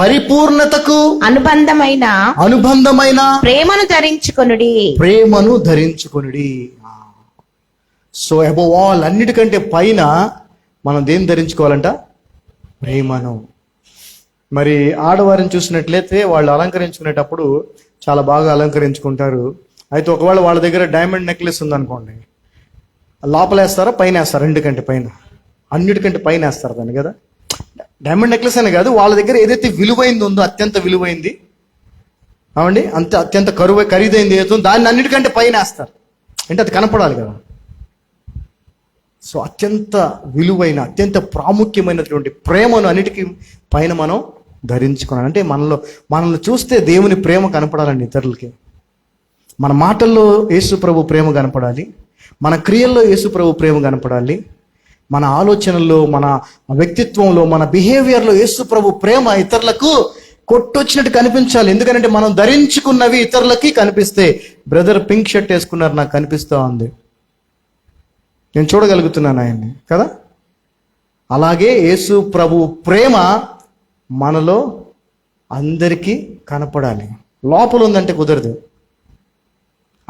S2: పరిపూర్ణతకు అనుబంధమైన
S3: ప్రేమను ధరించుకొనుడి.
S2: సో అబౌవ్ ఆల్, అన్నిటికంటే పైన మనం దేన్ని ధరించుకోవాలంట? ప్రేమను. మరి ఆడవారిని చూసినట్లయితే వాళ్ళు అలంకరించుకునేటప్పుడు చాలా బాగా అలంకరించుకుంటారు. అయితే ఒకవేళ వాళ్ళ దగ్గర డైమండ్ నెక్లెస్ ఉందనుకోండి, లోపల వేస్తారా పైన వేస్తారా? అన్నిటికంటే పైన వేస్తారు దాన్ని కదా. డైమండ్ నెక్లెస్ అని కాదు, వాళ్ళ దగ్గర ఏదైతే విలువైంది ఉందో, అత్యంత విలువైంది అవండి, అత్యంత ఖరీదైంది ఏదో దాన్ని అన్నిటికంటే పైన వేస్తారు. అంటే అది కనపడాలి కదా. సో అత్యంత విలువైన, అత్యంత ప్రాముఖ్యమైనటువంటి ప్రేమను అన్నిటికీ పైన మనం ధరించుకున్నాను. అంటే మనల్ని చూస్తే దేవుని ప్రేమ కనపడాలండి ఇతరులకి. మన మాటల్లో యేసు ప్రభు ప్రేమ కనపడాలి, మన క్రియల్లో యేసు ప్రభు ప్రేమ కనపడాలి, మన ఆలోచనల్లో, మన వ్యక్తిత్వంలో, మన బిహేవియర్లో యేసు ప్రభు ప్రేమ ఇతరులకు కొట్టొచ్చినట్టు కనిపించాలి. ఎందుకంటే మనం ధరించుకున్నవి ఇతరులకి కనిపిస్తే. బ్రదర్ పింక్ షర్ట్ వేసుకున్నారు, నాకు కనిపిస్తూ ఉంది, నేను చూడగలుగుతున్నాను ఆయన్ని కదా. అలాగే యేసు ప్రభు ప్రేమ మనలో అందరికీ కనపడాలి. లోపల ఉందంటే కుదరదు.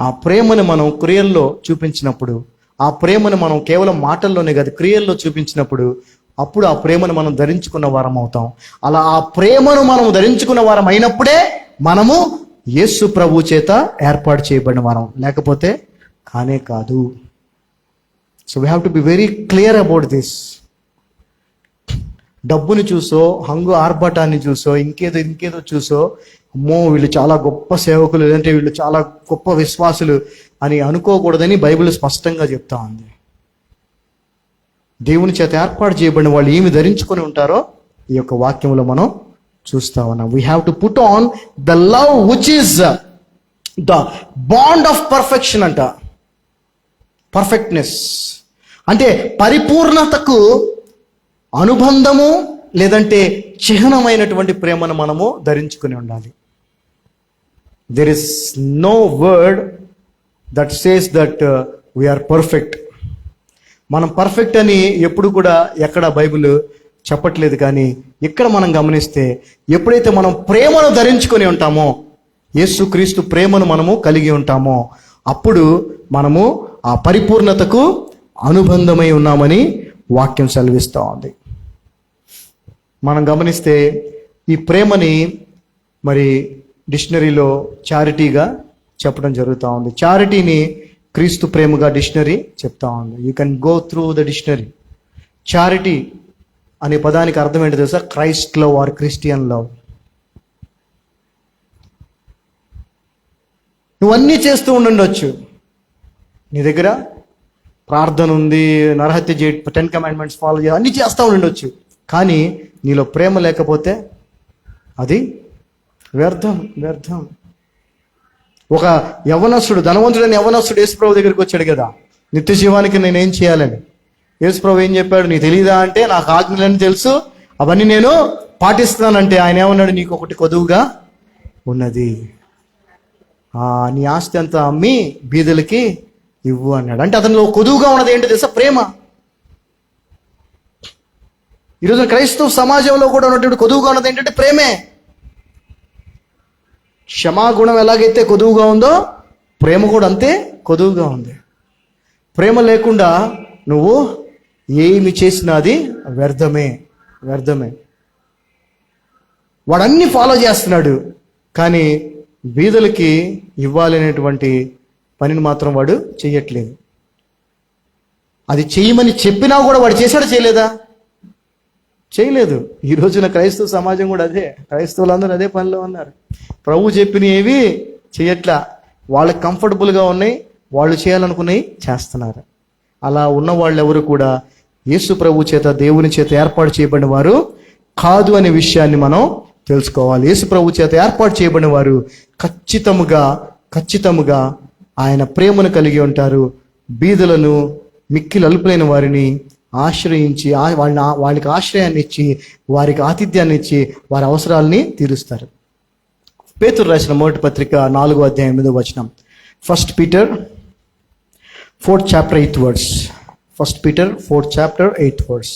S2: ఆ ప్రేమను మనం క్రియల్లో చూపించినప్పుడు, ఆ ప్రేమను మనం కేవలం మాటల్లోనే కాదు క్రియల్లో చూపించినప్పుడు, అప్పుడు ఆ ప్రేమను మనం ధరించుకున్న వారం అవుతాం. అలా ఆ ప్రేమను మనం ధరించుకున్న వారం అయినప్పుడే మనము యేసు ప్రభు చేత ఏర్పాటు చేయబడిన వారం, లేకపోతే కానే కాదు. So we have to be very clear about this. డబ్బుని చూసో, హంగు ఆర్భటాన్ని చూసో, ఇంకేదో చూసో, అమ్మో వీళ్ళు చాలా గొప్ప సేవకులు, లేదంటే వీళ్ళు చాలా గొప్ప విశ్వాసులు అని అనుకోకూడదని బైబిల్ స్పష్టంగా చెప్తా ఉంది. దేవుని చేత ఏర్పాటు చేయబడిన వాళ్ళు ఏమి ధరించుకొని ఉంటారో ఈ యొక్క వాక్యంలో మనం చూస్తా ఉన్నాం. We have to put on the love which is the bond of perfection అంట. పర్ఫెక్ట్నెస్ అంటే పరిపూర్ణతకు అనుబంధము, లేదంటే చిహ్నమైనటువంటి ప్రేమను మనము ధరించుకుని ఉండాలి. There is no word that says that
S1: we are perfect. మనం పర్ఫెక్ట్ అని ఎప్పుడు కూడా ఎక్కడ బైబిల్ చెప్పట్లేదు. కానీ ఇక్కడ మనం గమనిస్తే ఎప్పుడైతే మనం ప్రేమను ధరించుకొని ఉంటామో, యేసుక్రీస్తు ప్రేమను మనము కలిగి ఉంటామో, అప్పుడు మనము ఆ పరిపూర్ణతకు అనుబంధమై ఉన్నామని వాక్యం సెలవిస్తూ ఉంది. మనం గమనిస్తే ఈ ప్రేమని మరి డిక్షనరీలో చారిటీగా చెప్పడం జరుగుతూ ఉంది. చారిటీని క్రీస్తు ప్రేమగా డిక్షనరీ చెప్తా ఉంది. You can go through the dictionary. Charity అనే పదానికి అర్థం ఏంటో తెలుసా? Christ love or Christian love. నువ్వన్నీ చేస్తూ ఉండొచ్చు, నీ దగ్గర ప్రార్థన ఉంది, నరహత్య చేయ, 10 కమాండ్మెంట్స్ ఫాలో చేయ, అన్నీ చేస్తూ ఉండొచ్చు, కానీ నీలో ప్రేమ లేకపోతే అది వ్యర్థం. ఒక యవనస్తుడు, ధనవంతుడైన యవనస్తుడు యేసుప్రభు దగ్గరికి వచ్చాడు కదా, నిత్య జీవానికి నేనేం చేయాలని. యేసుప్రభు ఏం చెప్పాడు? నీకు తెలీదా అంటే, నాకు ఆజ్ఞలని తెలుసు, అవన్నీ నేను పాటిస్తున్నానంటే ఆయన ఏమన్నాడు? నీకు ఒకటి కొదువుగా ఉన్నది, నీ ఆస్తి అంతా అమ్మి బీదలకి ఇవ్వు అన్నాడు. అంటే అతనిలో కొదువుగా ఉన్నది ఏంటో తెలుసా? ప్రేమ. ఈరోజు క్రైస్తవ సమాజంలో కూడా ఉన్నటువంటి కొదువుగా ఉన్నది ఏంటంటే ప్రేమే. క్షమాగుణం ఎలాగైతే కొదువుగా ఉందో, ప్రేమ కూడా అంతే కొదువుగా ఉంది. ప్రేమ లేకుండా నువ్వు ఏమి చేసినా అది వ్యర్థమే. వాడన్నీ ఫాలో చేస్తున్నాడు, కానీ బీదలకి ఇవ్వాలనేటువంటి పనిని మాత్రం వాడు చెయ్యట్లేదు. అది చెయ్యమని చెప్పినా కూడా వాడు చేశాడా? చేయలేదు. ఈ రోజున క్రైస్తవ సమాజం కూడా అదే, క్రైస్తవులందరూ అదే పనిలో ఉన్నారు. ప్రభు చెప్పిన ఏవి చెయ్యట్లా, వాళ్ళకి కంఫర్టబుల్గా ఉన్నాయి, వాళ్ళు చేయాలనుకున్నవి చేస్తున్నారు. అలా ఉన్న వాళ్ళు ఎవరు కూడా యేసు ప్రభు చేత, దేవుని చేత ఏర్పాటు చేయబడిన వారు కాదు అనే విషయాన్ని మనం తెలుసుకోవాలి. యేసు ప్రభు చేత ఏర్పాటు చేయబడిన వారు ఖచ్చితముగా ఆయన ప్రేమను కలిగి ఉంటారు. బీదలను, మిక్కిలి అల్పులైన వారిని ఆశ్రయించి, వాళ్ళకి ఆశ్రయాన్ని ఇచ్చి, వారికి ఆతిథ్యాన్ని ఇచ్చి, వారి అవసరాలని తీరుస్తారు. పేతురు రాసిన మొదటి పత్రిక 4వ అధ్యాయం 8వ వచనం. 1 Peter 4th chapter 8th verse. 1 Peter 4th chapter 8th verse.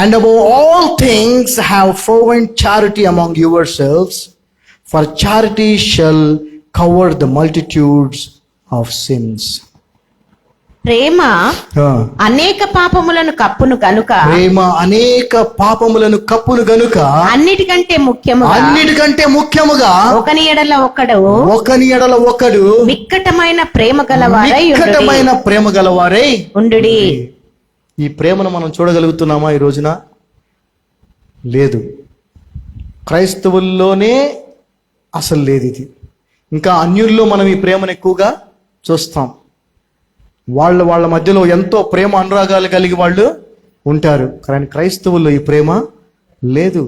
S1: And above all things have fervent charity among yourselves, for charity shall cover the multitudes of sins.
S3: ప్రేమ అనేక పాపములను కప్పును గనుక, అన్నిటికంటే ముఖ్యముగా ఒకని ఎడల ఒకడు మిక్కటమైన ప్రేమ గలవారై ఉండుడి.
S1: ఈ ప్రేమను మనం చూడగలుగుతున్నామా ఈ రోజున? లేదు. క్రైస్తవుల్లోనే అసలు లేదు ఇది. ఇంకా అన్యుల్లో మనం ఈ ప్రేమను ఎక్కువగా చూస్తాం. వాళ్ళ మధ్యలో ఎంతో ప్రేమ అనురాగాలు కలిగి వాళ్ళు ఉంటారు, కానీ క్రైస్తవుల్లో ఈ ప్రేమ లేదు.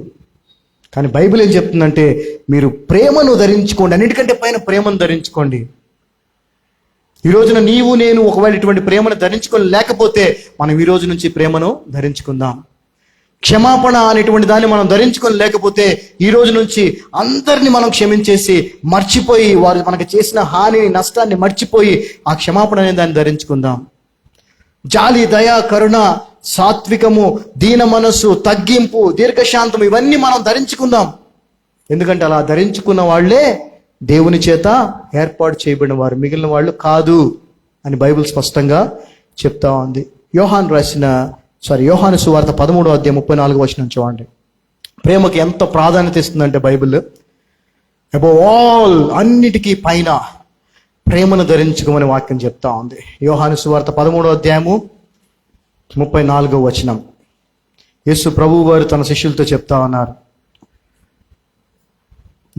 S1: కానీ బైబిల్ ఏం చెప్తుందంటే, మీరు ప్రేమను ధరించుకోండి, అన్నిటికంటే పైన ప్రేమను ధరించుకోండి. ఈ రోజున నీవు నేను ఒకవేళ ఇటువంటి ప్రేమను ధరించుకొని లేకపోతే, మనం ఈ రోజు నుంచి ప్రేమను ధరించుకుందాం. క్షమాపణ అనేటువంటి దాన్ని మనం ధరించుకొని లేకపోతే, ఈ రోజు నుంచి అందరినీ మనం క్షమించేసి మర్చిపోయి, వారు మనకు చేసిన హానిని, నష్టాన్ని మర్చిపోయి ఆ క్షమాపణ అనే దాన్ని ధరించుకుందాం. జాలి, దయ, కరుణ, సాత్వికము, దీన మనస్సు, తగ్గింపు, దీర్ఘశాంతం, ఇవన్నీ మనం ధరించుకుందాం. ఎందుకంటే అలా ధరించుకున్న వాళ్ళే దేవుని చేత ఏర్పాటు చేయబడిన వారు, మిగిలిన వాళ్ళు కాదు అని బైబిల్ స్పష్టంగా చెప్తా ఉంది. యోహాను సువార్త 13వ అధ్యాయం 34వ వచనం చూడండి. ప్రేమకి ఎంత ప్రాధాన్యత ఇస్తుందంటే బైబిల్, అబౌవ్ ఆల్, అన్నిటికీ పైన ప్రేమను ధరించుకోమని వాక్యం చెప్తా ఉంది. యోహాను సువార్త 13వ అధ్యాయము 34వ వచనం. యేసు ప్రభువు వారు తన శిష్యులతో చెప్తా ఉన్నారు.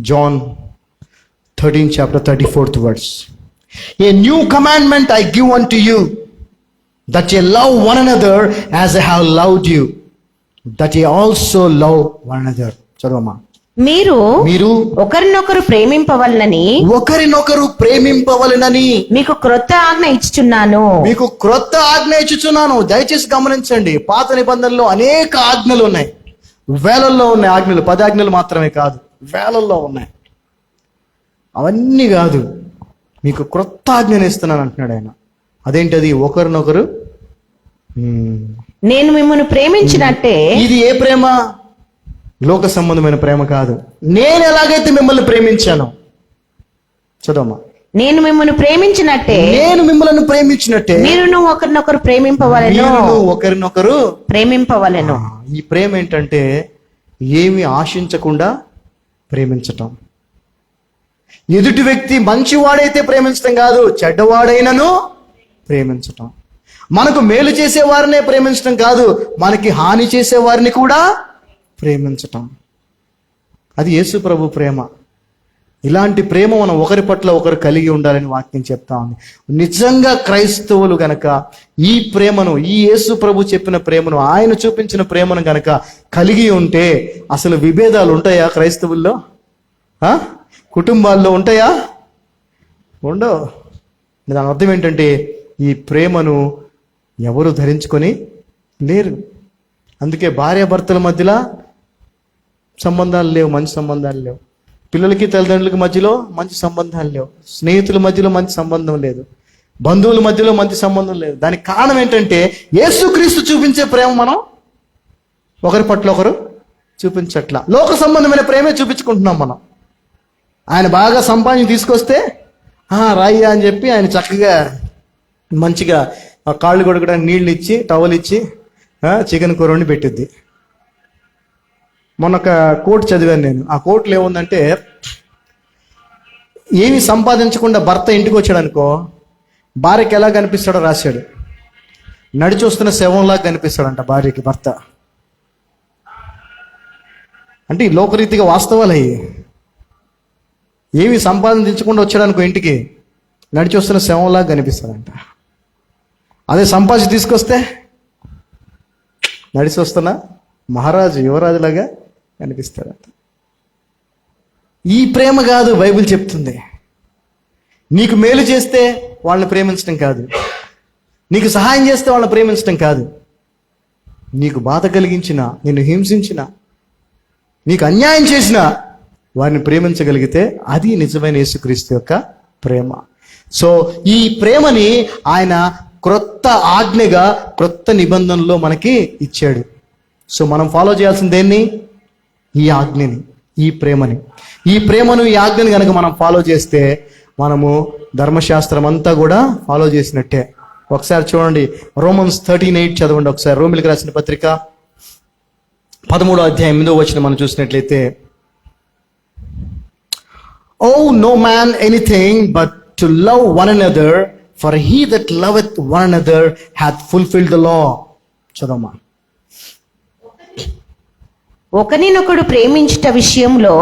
S1: John 13 chapter 34th verse. A new commandment I give unto you, that ye love one another as I have loved you, that ye also love one another. చదవమ్మా.
S3: మీరు ఒకరినొకరు ప్రేమింపవలనని మీకు క్రొత్త ఆజ్ఞ ఇచ్చుచున్నాను.
S1: దయచేసి గమనించండి, పాత నిబంధనలో అనేక ఆజ్ఞలు ఉన్నాయి, వేలల్లో ఉన్నాయి ఆజ్ఞలు. 10 ఆజ్ఞలు మాత్రమే కాదు, వేలల్లో ఉన్నాయి. అవన్నీ కాదు, మీకు క్రొత్త ఆజ్ఞను ఇస్తున్నాను అంటున్నాడు ఆయన.
S2: అదేంటది? ఒకరినొకరు
S3: నేను మిమ్మల్ని ప్రేమించినట్టే.
S2: ఇది ఏ ప్రేమ? లోక సంబంధమైన ప్రేమ కాదు. నేను ఎలాగైతే మిమ్మల్ని ప్రేమించాను, చదవమ్మా.
S3: నేను మిమ్మల్ని ప్రేమించినట్టే
S2: నేను మిమ్మల్ని ప్రేమించినట్టే
S3: మీరును ఒకరినొకరు ప్రేమింపవలెను.
S2: మీరును ఒకరినొకరు
S3: ప్రేమింపవలెను.
S2: ఈ ప్రేమ ఏంటంటే ఏమి ఆశించకుండా ప్రేమించటం. ఎదుటి వ్యక్తి మంచివాడైతే ప్రేమించటం కాదు, చెడ్డవాడైనను ప్రేమించటం. మనకు మేలు చేసే వారినే ప్రేమించటం కాదు, మనకి హాని చేసే వారిని కూడా ప్రేమించటం. అది యేసు ప్రభు ప్రేమ. ఇలాంటి ప్రేమ మనం ఒకరి పట్ల ఒకరు కలిగి ఉండాలని వాక్యం చెప్తా ఉంది. నిజంగా క్రైస్తవులు గనక ఈ ప్రేమను, ఈ యేసు ప్రభు చెప్పిన ప్రేమను, ఆయన చూపించిన ప్రేమను గనక కలిగి ఉంటే అసలు విభేదాలు ఉంటాయా క్రైస్తవుల్లో? కుటుంబాల్లో ఉంటాయా? ఉండవు. దాని అర్థం ఏంటంటే ఈ ప్రేమను ఎవరు ధరించుకొని లేరు. అందుకే భార్యాభర్తల మధ్యలో సంబంధాలు లేవు, మంచి సంబంధాలు లేవు. పిల్లలకి తల్లిదండ్రులకి మధ్యలో మంచి సంబంధాలు లేవు. స్నేహితుల మధ్యలో మంచి సంబంధం లేదు. బంధువుల మధ్యలో మంచి సంబంధం లేదు. దానికి కారణం ఏంటంటే యేసుక్రీస్తు చూపించే ప్రేమ మనం ఒకరి పట్ల ఒకరు చూపించట్లా. లోక సంబంధమైన ప్రేమే చూపించుకుంటున్నాం మనం. ఆయన బాగా సంపాదించి తీసుకొస్తే రాయ్యా అని చెప్పి ఆయన చక్కగా మంచిగా కాళ్ళు కొడుకోవడానికి నీళ్ళు ఇచ్చి, టవల్ ఇచ్చి, చికెన్ కూర వండి పెట్టిద్ది. మొన్న ఒక కోట్ చదివాను నేను. ఆ కోట్లో ఏముందంటే, ఏమి సంపాదించకుండా భర్త ఇంటికి వచ్చాడు అనుకో, భార్యకి ఎలా కనిపిస్తాడో రాశాడు. నడిచి వస్తున్న శవంలాగా కనిపిస్తాడంట భార్యకి భర్త. అంటే ఈ లోకరీతిగా వాస్తవాలు అయ్యి. ఏమి సంపాదించకుండా వచ్చాడు అనుకో ఇంటికి, నడిచి వస్తున్న శవంలాగా కనిపిస్తాడంట. అదే సంపాదించి తీసుకొస్తే నడిచి వస్తున్న మహారాజు, యువరాజులాగా కనిపిస్తాడంట. ఈ ప్రేమ కాదు బైబిల్ చెప్తుంది. నీకు మేలు చేస్తే వాళ్ళని ప్రేమించడం కాదు, నీకు సహాయం చేస్తే వాళ్ళని ప్రేమించడం కాదు, నీకు బాధ కలిగించిన, నిన్ను హింసించిన, నీకు అన్యాయం చేసిన వారిని ప్రేమించగలిగితే అది నిజమైన యేసుక్రీస్తు యొక్క ప్రేమ. సో ఈ ప్రేమని ఆయన క్రొత్త ఆజ్ఞగా, క్రొత్త నిబంధనలో మనకి ఇచ్చాడు. సో మనం ఫాలో చేయాల్సింది దేన్ని? ఈ ఆజ్ఞని, ఈ ప్రేమని. ఈ ప్రేమను, ఈ ఆజ్ఞని కనుక మనం ఫాలో చేస్తే మనము ధర్మశాస్త్రం అంతా కూడా ఫాలో చేసినట్టే. ఒకసారి చూడండి, రోమన్స్ 13:8 చదవండి ఒకసారి. రోమిలికి రాసిన పత్రిక 13వ అధ్యాయం 8వ వచనం మనం చూసినట్లయితే, "Owe no man anything but to love one another, for he that loveth one another hath fulfilled the law." చదవమ్మా.
S3: ఒకరినొకడు ప్రేమించుట విషయంలో,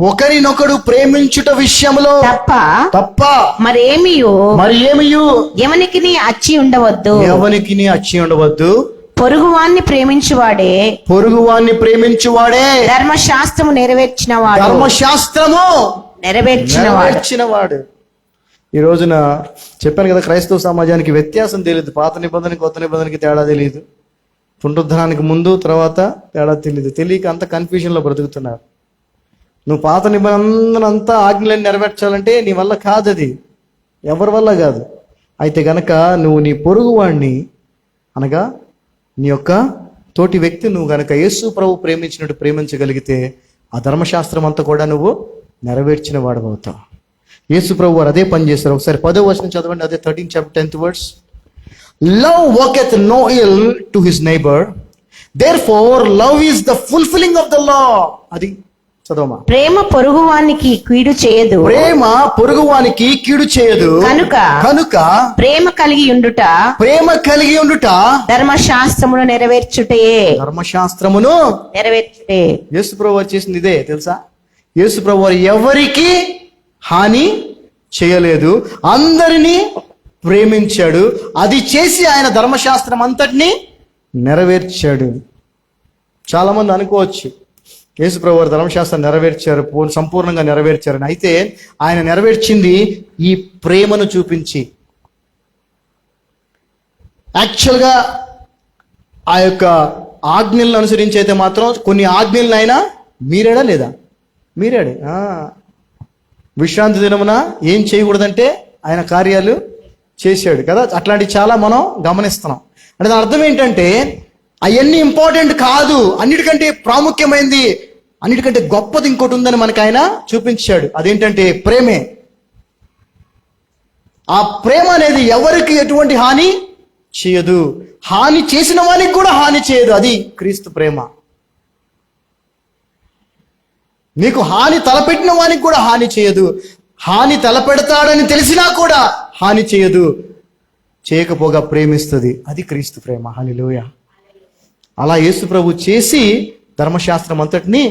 S2: ఒకరినొకడు ప్రేమించుట విషయంలో తప్ప
S3: మరేమియు ఎవనికి అచ్చి ఉండవద్దు.
S2: ఎవనికి అచ్చి ఉండవద్దు.
S3: పొరుగువాన్ని ప్రేమించువాడే ధర్మశాస్త్రము
S2: నెరవేర్చినవాడు. ఈ రోజున చెప్పాను కదా, క్రైస్తవ సమాజానికి వ్యత్యాసం తెలియదు. పాత నిబంధనకి కొత్త నిబంధనకి తేడా తెలియదు. పునరుద్ధరణానికి ముందు తర్వాత తేడా తెలియక అంత కన్ఫ్యూజన్లో బ్రతుకుతున్నారు. నువ్వు పాత నిబంధన అంతా ఆజ్ఞలను నెరవేర్చాలంటే నీ వల్ల కాదు, అది ఎవరి వల్ల కాదు. అయితే గనక నువ్వు నీ పొరుగువాడిని, అనగా నీ యొక్క తోటి వ్యక్తి నువ్వు గనక యేసు ప్రభు ప్రేమించినట్టు ప్రేమించగలిగితే ఆ ధర్మశాస్త్రం అంతా కూడా నువ్వు నెరవేర్చిన వాడు అవుతావు. యేసు ప్రభు వారు అదే పని చేస్తారు. ఒకసారి 10వ వచనం చదవండి. అదే 13 chapter 10th verse. "Love worketh no ill to his neighbor, therefore love is the fulfilling of the law." అది చదవమా.
S3: ప్రేమ పొరుగువానికి కీడు చేయదు. కనుక ప్రేమ కలిగి ఉండుట ధర్మశాస్త్రమును నెరవేర్చుటే.
S2: యేసు ప్రభువు చేసింది ఇదే తెలుసా? యేసు ప్రభువు ఎవరికి హాని చేయలేదు, అందరినీ ప్రేమించాడు. అది చేసి ఆయన ధర్మశాస్త్రం అంతటినీ నెరవేర్చాడు. చాలా మంది అనుకోవచ్చు యేసు ప్రభు వారు ధర్మశాస్త్రం నెరవేర్చారు, సంపూర్ణంగా నెరవేర్చారని. అయితే ఆయన నెరవేర్చింది ఈ ప్రేమను చూపించి. యాక్చువల్గా ఆ యొక్క ఆజ్ఞలను అనుసరించి అయితే మాత్రం కొన్ని ఆజ్ఞలను ఆయన మీరాడా లేదా? మీరాడు. విశ్రాంతి దినమున ఏం చేయకూడదంటే ఆయన కార్యాలు చేశాడు కదా. అట్లాంటివి చాలా మనం గమనిస్తున్నాం. అంటే దాని అర్థం ఏంటంటే అవన్నీ ఇంపార్టెంట్ కాదు, అన్నిటికంటే ప్రాముఖ్యమైనది, అన్నిటికంటే గొప్పది ఇంకోటి ఉందని మనకు ఆయన చూపించాడు. అదేంటంటే ప్రేమే. ఆ ప్రేమ అనేది ఎవరికి ఎటువంటి హాని చేయదు, హాని చేసిన వానికి కూడా హాని చేయదు. అది క్రీస్తు ప్రేమ. నీకు హాని తలపెట్టిన వానికి కూడా హాని చేయదు, హాని తలపెడతాడని తెలిసినా కూడా హాని చేయదు, చేయకపోగా ప్రేమిస్తుంది. అది క్రీస్తు ప్రేమ. హల్లెలూయా. అలా యేసు ప్రభు చేసి ధర్మశాస్త్రం అంతటిని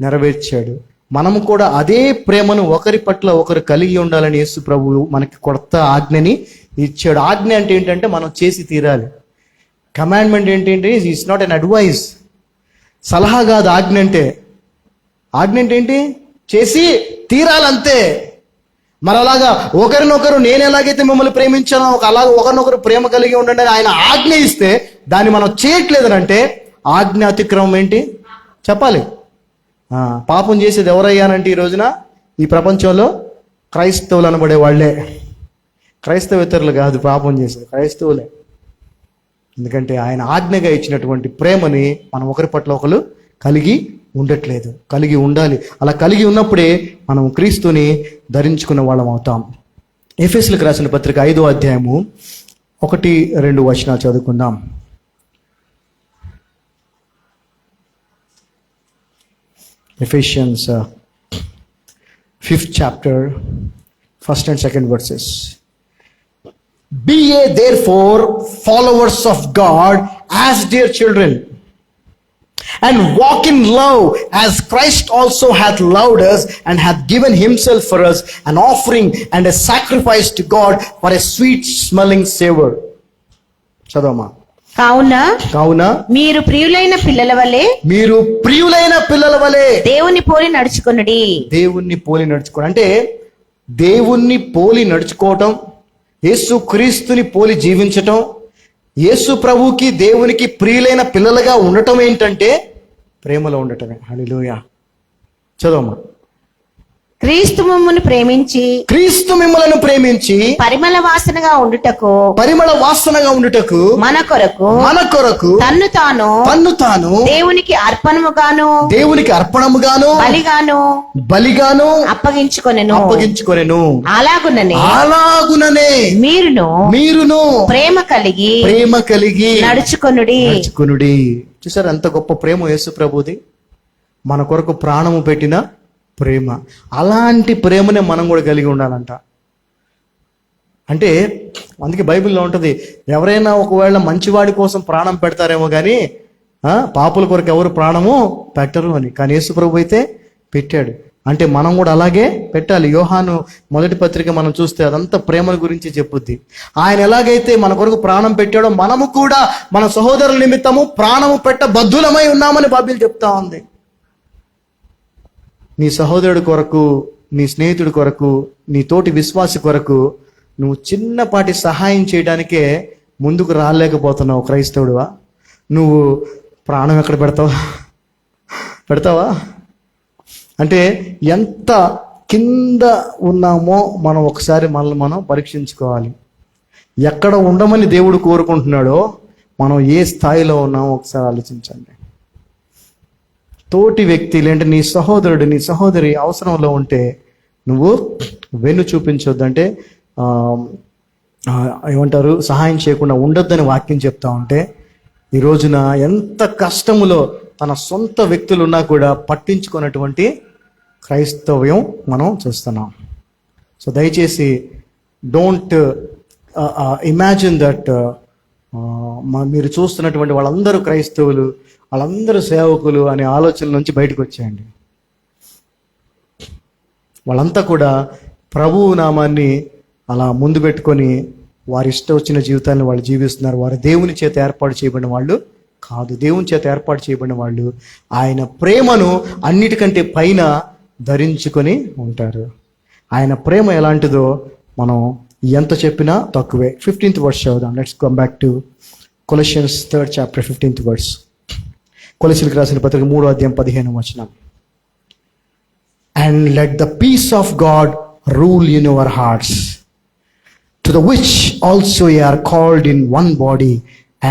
S2: నెరవేర్చాడు. మనము కూడా అదే ప్రేమను ఒకరి పట్ల ఒకరు కలిగి ఉండాలని యేసు ప్రభు మనకి కొత్త ఆజ్ఞని ఇచ్చాడు. ఆజ్ఞ అంటే ఏంటంటే మనం చేసి తీరాలి. కమాండ్మెంట్ ఏంటంటే ఇట్స్ నాట్ అన్ అడ్వైస్, సలహా కాదు ఆజ్ఞ అంటే. ఆజ్ఞ అంటే ఏంటి? చేసి తీరాలంతే. మరి అలాగా ఒకరినొకరు నేను ఎలాగైతే మిమ్మల్ని ప్రేమించానో అలాగ ఒకరినొకరు ప్రేమ కలిగి ఉండండి అని ఆయన ఆజ్ఞ ఇస్తే దాన్ని మనం చేయట్లేదనంటే ఆజ్ఞ అతిక్రమం ఏంటి చెప్పాలి. పాపం చేసేది ఎవరయ్యానంటే ఈ రోజున ఈ ప్రపంచంలో క్రైస్తవులు అనబడే వాళ్ళే. క్రైస్తవేతరులు కాదు పాపం చేసేది, క్రైస్తవులే. ఎందుకంటే ఆయన ఆజ్ఞగా ఇచ్చినటువంటి ప్రేమని మనం ఒకరి పట్ల ఒకరు కలిగి ఉండట్లేదు. కలిగి ఉండాలి. అలా కలిగి ఉన్నప్పుడే మనం క్రీస్తుని ధరించుకున్న వాళ్ళం అవుతాం. ఎఫెసీయులకు రాసిన పత్రిక 5వ అధ్యాయము 1-2 వచనాలు చదువుకుందాం. Ephesians 5th chapter 1st and 2nd verses. Be ye therefore followers of God as dear children, and walk in love as Christ also hath loved us and hath given himself for us, an offering and a sacrifice to God for a sweet smelling savor. చదవమా. కావున
S3: మీరు ప్రియులైన పిల్లల వలె దేవుని పోలి నడుచుకొనుడి.
S2: దేవుణ్ణి పోలి నడుచుకోవడం అంటే దేవుణ్ణి పోలి నడుచుకోవటం, యేసు క్రీస్తుని పోలి జీవించటం, యేసు ప్రభుకి దేవునికి ప్రియులైన పిల్లలుగా ఉండటం ఏంటంటే ప్రేమలో ఉండటమే. హల్లెలూయా. చదవమ్మా.
S3: క్రీస్తు మిమ్మును ప్రేమించి పరిమళ వాసనగా ఉండుటకు మన కొరకు తన్ను తాను దేవునికి అర్పణముగాను బలిగాను అప్పగించుకొనెను. అలాగుననే మీరును ప్రేమ కలిగి నడుచుకొనుడి.
S2: చూసారు ఎంత గొప్ప ప్రేమ యేసు ప్రభుది, మన కొరకు ప్రాణము పెట్టిన ప్రేమ. అలాంటి ప్రేమనే మనం కూడా కలిగి ఉండాలంట. అంటే అందుకే బైబిల్లో ఉంటుంది, ఎవరైనా ఒకవేళ మంచివాడి కోసం ప్రాణం పెడతారేమో కానీ పాపుల కొరకు ఎవరు ప్రాణము పెట్టరు అని. కానీ యేసు ప్రభు అయితే పెట్టాడు. అంటే మనం కూడా అలాగే పెట్టాలి. యోహాను 1వ పత్రిక మనం చూస్తే అదంతా ప్రేమ గురించి చెప్పుద్ది. ఆయన ఎలాగైతే మన కొరకు ప్రాణం పెట్టాడో మనము కూడా మన సహోదరుల నిమిత్తము ప్రాణము పెట్ట బద్ధులమై ఉన్నామని బైబిల్ చెప్తా ఉంది. నీ సహోదరుడి కొరకు, నీ స్నేహితుడి కొరకు, నీ తోటి విశ్వాసి కొరకు నువ్వు చిన్నపాటి సహాయం చేయడానికే ముందుకు రాలేకపోతున్నావు క్రైస్తవుడువా? నువ్వు ప్రాణం ఎక్కడ పెడతావా? అంటే ఎంత కింద ఉన్నామో మనం ఒకసారి మనల్ని మనం పరీక్షించుకోవాలి. ఎక్కడ ఉండమని దేవుడు కోరుకుంటున్నాడో మనం ఏ స్థాయిలో ఉన్నామో ఒకసారి ఆలోచించండి. తోటి వ్యక్తి లేదంటే నీ సహోదరుడు, నీ సహోదరి అవసరంలో ఉంటే నువ్వు వెన్ను చూపించొద్దంటే ఏమంటారు, సహాయం చేయకుండా ఉండొద్దని వాక్యం చెప్తా ఉంటే, ఈ రోజున ఎంత కష్టములో తన సొంత వ్యక్తులు ఉన్నా కూడా పట్టించుకున్నటువంటి క్రైస్తవ్యం మనం చూస్తున్నాం. సో దయచేసి డోంట్ ఇమాజిన్ దట్ మీరు చూస్తున్నటువంటి వాళ్ళందరూ క్రైస్తవులు, వాళ్ళందరూ సేవకులు అనే ఆలోచన నుంచి బయటకు వచ్చేయండి. వాళ్ళంతా కూడా ప్రభువు నామాన్ని అలా ముందు పెట్టుకొని వారి ఇష్టం వచ్చిన జీవితాన్ని వాళ్ళు జీవిస్తున్నారు. వారు దేవుని చేత ఏర్పాటు చేయబడిన వాళ్ళు కాదు. దేవుని చేత ఏర్పాటు చేయబడిన వాళ్ళు ఆయన ప్రేమను అన్నిటికంటే పైన ధరించుకొని ఉంటారు. ఆయన ప్రేమ ఎలాంటిదో మనం ఎంత చెప్పినా తక్కువే. 15th verse చదువుదాం. Let's come back to Colossians 3rd chapter 15th verse. కొలెసీయులకు రాసిన పత్రిక 3వ అధ్యాయం 15వ వచనం. And let the peace of God rule in your hearts,
S1: to the which also you are called in one body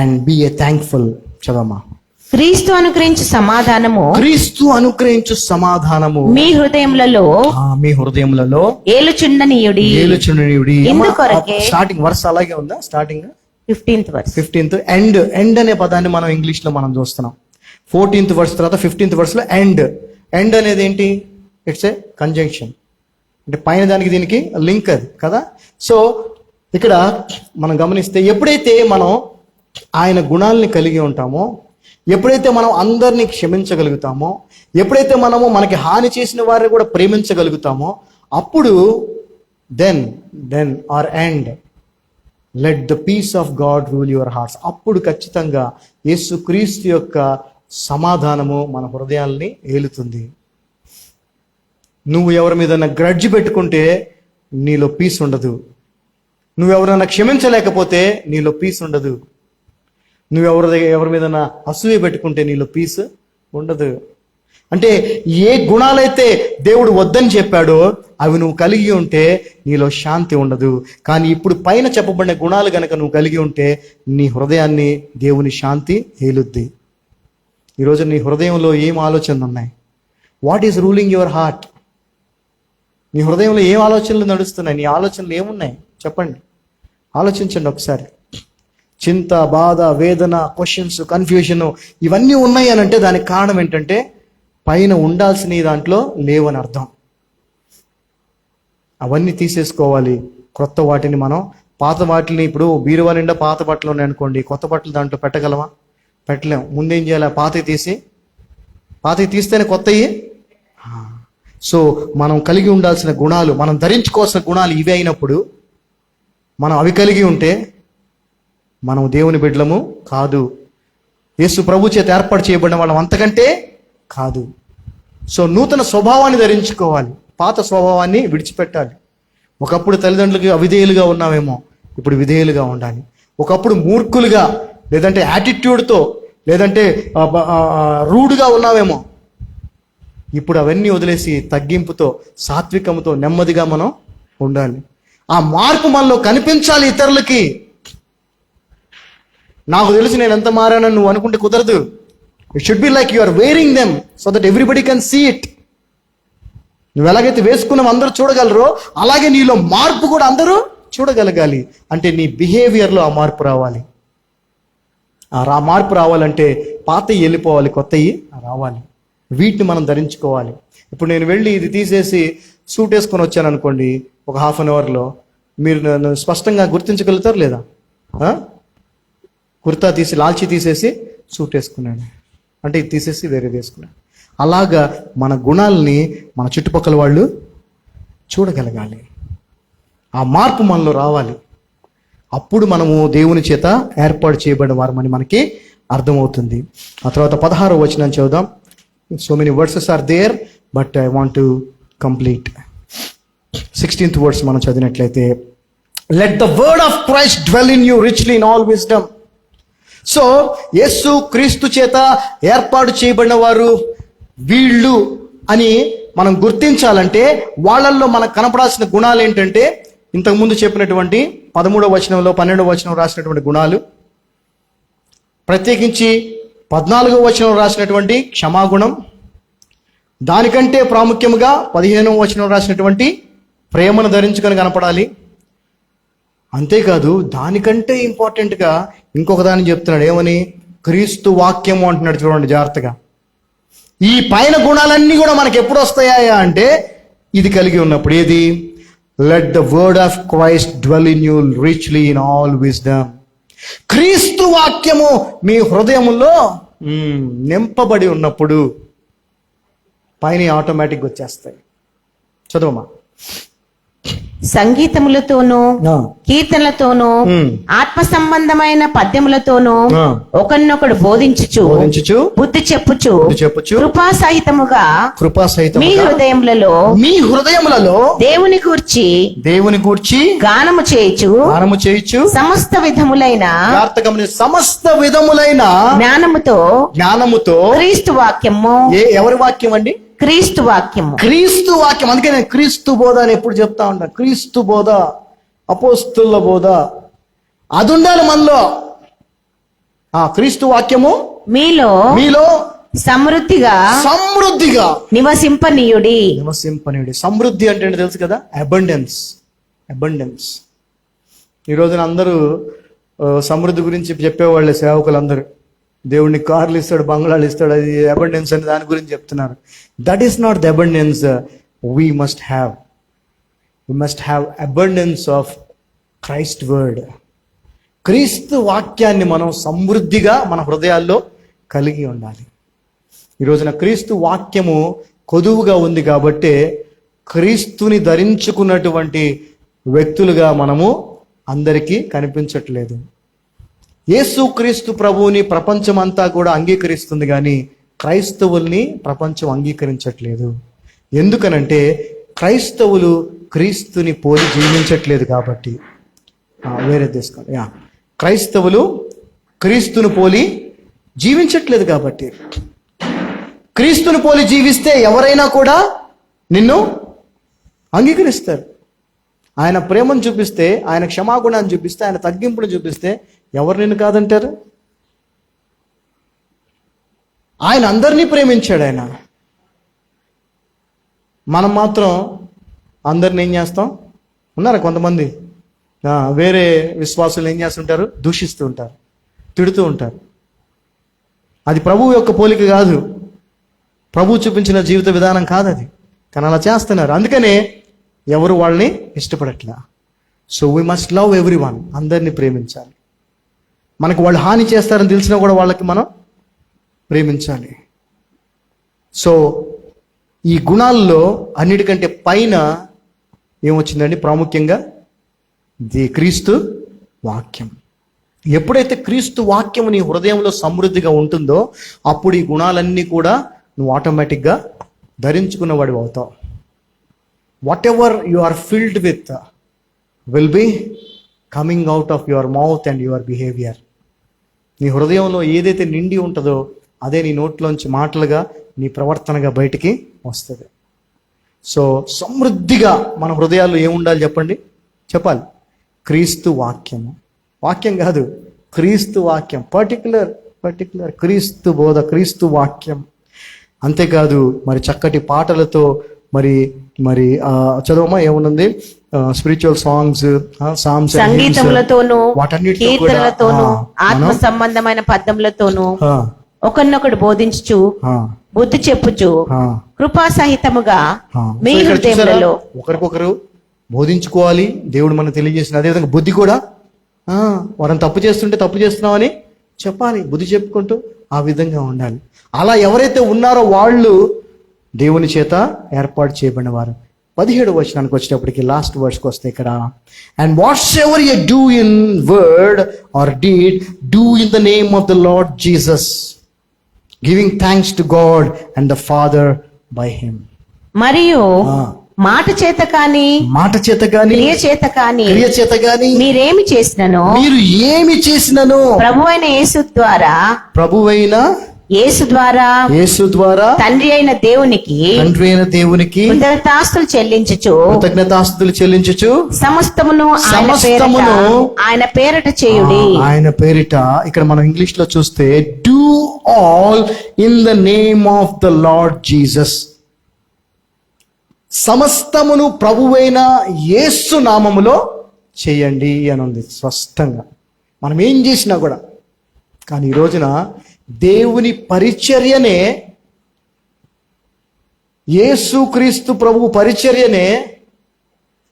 S1: and be ye thankful. చదవమ్మా.
S3: క్రీస్తు అనుగ్రహించు సమాధానము
S1: క్రీస్తు అనుగ్రహించు సమాధానము
S3: మీ హృదయములలో
S1: మీ హృదయములలో
S3: ఏలుచుండనీయుడి.
S1: ఏలుచుండనీయుడి.
S3: ఇందుకొరకే
S1: స్టార్టింగ్ వర్స్ అలాగే ఉందా? Starting
S3: 15th verse.
S1: 15th end. End అనే పదాన్ని మనం ఇంగ్లీష్ లో మనం చూస్తున్నాం. 14th వర్స్ తర్వాత 15th వర్స్ లో ఎండ్. ఎండ్ అనేది ఏంటి? ఇట్స్ ఏ కంజంక్షన్, అంటే పైన దానికి దీనికి లింక్ అది కదా. సో ఇక్కడ మనం గమనిస్తే ఎప్పుడైతే మనం ఆయన గుణాలని కలిగి ఉంటామో, ఎప్పుడైతే మనం అందరినీ క్షమించగలుగుతామో, ఎప్పుడైతే మనము మనకి హాని చేసిన వారిని కూడా ప్రేమించగలుగుతామో, అప్పుడు then are and let the peace of God rule your hearts. అప్పుడు ఖచ్చితంగా యేసుక్రీస్తు యొక్క సమాధానము మన హృదయాల్ని ఏలుతుంది. నువ్వు ఎవరి మీద గ్రడ్జ్ పెట్టుకుంటే నీలో పీస్ ఉండదు. నువ్వెవరైనా క్షమించలేకపోతే నీలో పీస్ ఉండదు. ఎవరి మీద అసూయ పెట్టుకుంటే నీలో పీస్ ఉండదు. అంటే ఏ గుణాలైతే దేవుడు వద్దని చెప్పాడో అవి నువ్వు కలిగి ఉంటే నీలో శాంతి ఉండదు. కానీ ఇప్పుడు పైన చెప్పబడిన గుణాలు గనక నువ్వు కలిగి ఉంటే నీ హృదయాన్ని దేవుని శాంతి ఏలుద్ది. ఈరోజు నీ హృదయంలో ఏం ఆలోచనలు ఉన్నాయి? What is ruling your heart? నీ హృదయంలో ఏం ఆలోచనలు నడుస్తున్నాయి? నీ ఆలోచనలు ఏమున్నాయి చెప్పండి, ఆలోచించండి ఒకసారి. చింత, బాధ, వేదన, క్వశ్చన్స్, కన్ఫ్యూజన్ ఇవన్నీ ఉన్నాయి అని అంటే దానికి కారణం ఏంటంటే పైన ఉండాల్సిన దాంట్లో లేవని అర్థం. అవన్నీ తీసేసుకోవాలి. క్రొత్త వాటిని మనం పాత వాటిని, ఇప్పుడు బీరువా నిండా పాత బట్టలు ఉన్నాయి అనుకోండి, కొత్త బట్టలు దాంట్లో పెట్టగలమా? పెట్టలేం. ముందేం చేయాలి? పాతవి తీస్తేనే కొత్తవి. సో మనం కలిగి ఉండాల్సిన గుణాలు, మనం ధరించుకోవాల్సిన గుణాలు ఇవి అయినప్పుడు, మనం అవి కలిగి ఉంటే మనం దేవుని బిడ్డలము కాదు. యేసు ప్రభు చేత ఏర్పాటు చేయబడిన వాళ్ళం అంతకంటే కాదు. సో నూతన స్వభావాన్ని ధరించుకోవాలి, పాత స్వభావాన్ని విడిచిపెట్టాలి. ఒకప్పుడు తల్లిదండ్రులకి అవిధేయులుగా ఉన్నామేమో, ఇప్పుడు విధేయులుగా ఉండాలి. ఒకప్పుడు మూర్ఖులుగా, లేదంటే యాటిట్యూడ్తో, లేదంటే రూడ్గా ఉన్నామేమో, ఇప్పుడు అవన్నీ వదిలేసి తగ్గింపుతో, సాత్వికంతో, నెమ్మదిగా మనం ఉండాలి. ఆ మార్పు మనలో కనిపించాలి ఇతరులకి. నాకు తెలిసి నేను ఎంత మారానని నువ్వు అనుకుంటే కుదరదు. It should be like you are wearing them so that everybody can see it. నువ్వు ఎలాగైతే వేసుకున్నావు అందరూ చూడగలరో, అలాగే నీలో మార్పు కూడా అందరూ చూడగలగాలి. అంటే నీ బిహేవియర్లో ఆ మార్పు రావాలి. ఆ మార్పు రావాలంటే పాతవి వెళ్ళిపోవాలి, కొత్తవి రావాలి. వీటిని మనం ధరించుకోవాలి. ఇప్పుడు నేను వెళ్ళి ఇది తీసేసి సూట్ వేసుకొని వచ్చాను అనుకోండి, ఒక హాఫ్ అన్ అవర్లో మీరు నన్ను స్పష్టంగా గుర్తించగలుగుతారు లేదా? కుర్తా తీసి, లాల్చీ తీసేసి సూట్ వేసుకున్నాను అంటే ఇది తీసేసి వేరేది వేసుకున్నాను. అలాగా మన గుణాలని మన చుట్టుపక్కల వాళ్ళు చూడగలగాలి. ఆ మార్పు మనలో రావాలి. అప్పుడు మనము దేవుని చేత ఏర్పాటు చేయబడిన వారమని మనకి అర్థమవుతుంది. ఆ తర్వాత 16వ వచనం చదువుదాం. So many verses are there but I want to complete. 16th verse మనం చదివినట్లయితే, let the word of Christ dwell in you richly in all wisdom. So Yesu Kristu చేత ఏర్పాటు చేయబడిన వారు వీళ్ళు అని మనం గుర్తించాలంటే వాళ్ళల్లో మనకు కనపడాల్సిన గుణాలు ఏంటంటే, ఇంతకుముందు చెప్పినటువంటి 13వ వచనంలో 12వ వచనం రాసినటువంటి గుణాలు, ప్రత్యేకించి 14వ వచనం రాసినటువంటి క్షమాగుణం, దానికంటే ప్రాముఖ్యంగా 15వ వచనం రాసినటువంటి ప్రేమను ధరించుకొని కనపడాలి. అంతేకాదు దానికంటే ఇంపార్టెంట్గా ఇంకొక దాన్ని చెప్తున్నాడు. ఏమని? క్రీస్తు వాక్యము అంటున్నాడు. చూడండి జాగ్రత్తగా. ఈ పైన గుణాలన్నీ కూడా మనకి ఎప్పుడు వస్తాయా అంటే ఇది కలిగి ఉన్నప్పుడు. ఏది? Let the word of Christ dwell in you richly in all wisdom. క్రీస్తు వాక్యము మీ హృదయములో నింపబడి ఉన్నప్పుడు పైన ఆటోమేటిక్గా వచ్చేస్తాయి. చదవమా.
S3: సంగీతములతోనూ కీర్తనలతోనూ ఆత్మ సంబంధమైన పద్యములతోనూ ఒకరినొకడు బోధించుచు బుద్ధి చెప్పుచు కృపా సహితముగా మీ హృదయములలో దేవుని గూర్చి గానము చేయుచు సమస్త విధములైన జ్ఞానముతో క్రీస్తు వాక్యము.
S1: ఎవరి వాక్యం అండి?
S3: క్రీస్తు వాక్యము.
S1: క్రీస్తు వాక్యం. అందుకే నేను క్రీస్తు బోధ అని ఎప్పుడు చెప్తా ఉంటాను. క్రీస్తు బోధ
S2: అపోస్తుల బోధ అది ఉండాలి మనలో. క్రీస్తు వాక్యము
S3: మీలో
S2: మీలో
S3: సమృద్ధిగా నివసింపనీయుడి.
S2: సమృద్ధి అంటే ఏంటో తెలుసు కదా, అబండెన్స్. ఈ రోజున అందరూ సమృద్ధి గురించి చెప్పేవాళ్ళే, సేవకులందరూ. దేవుడిని కార్లు ఇస్తాడు, బంగ్లాలు ఇస్తాడు, అది అబండెన్స్ అని దాని గురించి చెప్తున్నారు. That is not the abundance we must have abundance of Christ word. క్రీస్తు వాక్యాన్ని మనం సమృద్ధిగా మన హృదయాల్లో కలిగి ఉండాలి. ఈ రోజున క్రీస్తు వాక్యము కొదువుగా ఉంది కాబట్టే క్రీస్తుని ధరించుకున్నటువంటి వ్యక్తులుగా మనము అందరికీ కనిపించట్లేదు. యేసు క్రీస్తు ప్రభువుని ప్రపంచం అంతా కూడా అంగీకరిస్తుంది, కానీ క్రైస్తవుల్ని ప్రపంచం అంగీకరించట్లేదు. ఎందుకనంటే క్రైస్తవులు క్రీస్తుని పోలి జీవించట్లేదు కాబట్టి. వేరే తీసుకోండి. క్రైస్తవులు క్రీస్తుని పోలి జీవించట్లేదు కాబట్టి. క్రీస్తుని పోలి జీవిస్తే ఎవరైనా కూడా నిన్ను అంగీకరిస్తారు. ఆయన ప్రేమను చూపిస్తే, ఆయన క్షమాగుణాన్ని చూపిస్తే, ఆయన తగ్గింపును చూపిస్తే ఎవరు నిన్ను కాదంటారు? ఆయన అందరినీ ప్రేమించాడు. మనం మాత్రం అందరిని ఏం చేస్తాం? ఉన్నారు కొంతమంది వేరే విశ్వాసులు ఏం చేస్తుంటారు? దూషిస్తూ ఉంటారు, తిడుతూ ఉంటారు. అది ప్రభువు యొక్క పోలిక కాదు, ప్రభు చూపించిన జీవిత విధానం కాదు అది. కానీ అలా చేస్తున్నారు. అందుకనే ఎవరు వాళ్ళని ఇష్టపడట్లా. So we must love everyone. అందరినీ ప్రేమించాలి. మనకు వాళ్ళు హాని చేస్తారని తెలిసినా కూడా వాళ్ళకి మనం ప్రేమించాలి. సో ఈ గుణాల్లో అన్నిటికంటే పైన ఏమొచ్చిందండి? ప్రాముఖ్యంగా క్రీస్తు వాక్యం. ఎప్పుడైతే క్రీస్తు వాక్యం నీ హృదయంలో సమృద్ధిగా ఉంటుందో అప్పుడు ఈ గుణాలన్నీ కూడా నువ్వు ఆటోమేటిక్గా ధరించుకున్నవాడు అవుతావు. Whatever you are filled with will be coming out of your mouth and your behaviour. నీ హృదయంలో ఏదైతే నిండి ఉంటుందో అదే నీ నోట్లోంచి మాటలుగా, నీ ప్రవర్తనగా బయటికి వస్తుంది. సో సమృద్ధిగా మన హృదయాల్లో ఏముండాలి చెప్పాలి? క్రీస్తు వాక్యము. వాక్యం కాదు, క్రీస్తు వాక్యం. పర్టికులర్ క్రీస్తు బోధ, క్రీస్తు వాక్యం. అంతేకాదు మరి చక్కటి పాటలతో మరి చదవమా ఏమున్నది? స్పిరిచువల్ సాంగ్స్,
S3: సంగీతములతోనూ, కీర్తనలతోనూ, ఆత్మ సంబంధమైన పద్యములతోనూ ఒకరినొకడు బోధించుచు, బుద్ధి చెప్పుచు, కృపా సహితముగా మీ హృదయములలో
S2: ఒకరికొకరు బోధించుకోవాలి. దేవుడు మనకు తెలియజేసిన అదేవిధంగా బుద్ధి కూడా వారిని తప్పు చేస్తుంటే తప్పు చేస్తున్నామని చెప్పాలి, బుద్ధి చెప్పుకుంటూ ఆ విధంగా ఉండాలి. అలా ఎవరైతే ఉన్నారో వాళ్ళు దేవుని చేత ఏర్పాటు చేయబడిన వారు. 17వ వచనానికి వచ్చేటప్పటికి లాస్ట్ వర్డ్స్కి వస్తే ఇక్కడ, and whatsoever you do in word or deed do in the name of the Lord Jesus, giving thanks to God and the Father by him.
S3: మరియు మాట చేత కాని క్రియ చేత కాని మీరేమి చేసినను ప్రభువైన యేసు ద్వారా తండ్రి అయిన దేవునికి కృతజ్ఞతాస్తులు చెల్లించుచు సమస్తమును ఆయన పేరట చేయుడి.
S2: ఆయన పేరిట. ఇక్కడ మనం ఇంగ్లీష్ లో చూస్తే do all in the name of the Lord Jesus. సమస్తమును ప్రభువైన యేసు నామములో చేయండి అని ఉంది స్పష్టంగా. మనం ఏం చేసినా కూడా. కానీ ఈ రోజున దేవుని పరిచర్యనే, యేసు క్రీస్తు ప్రభు పరిచర్యనే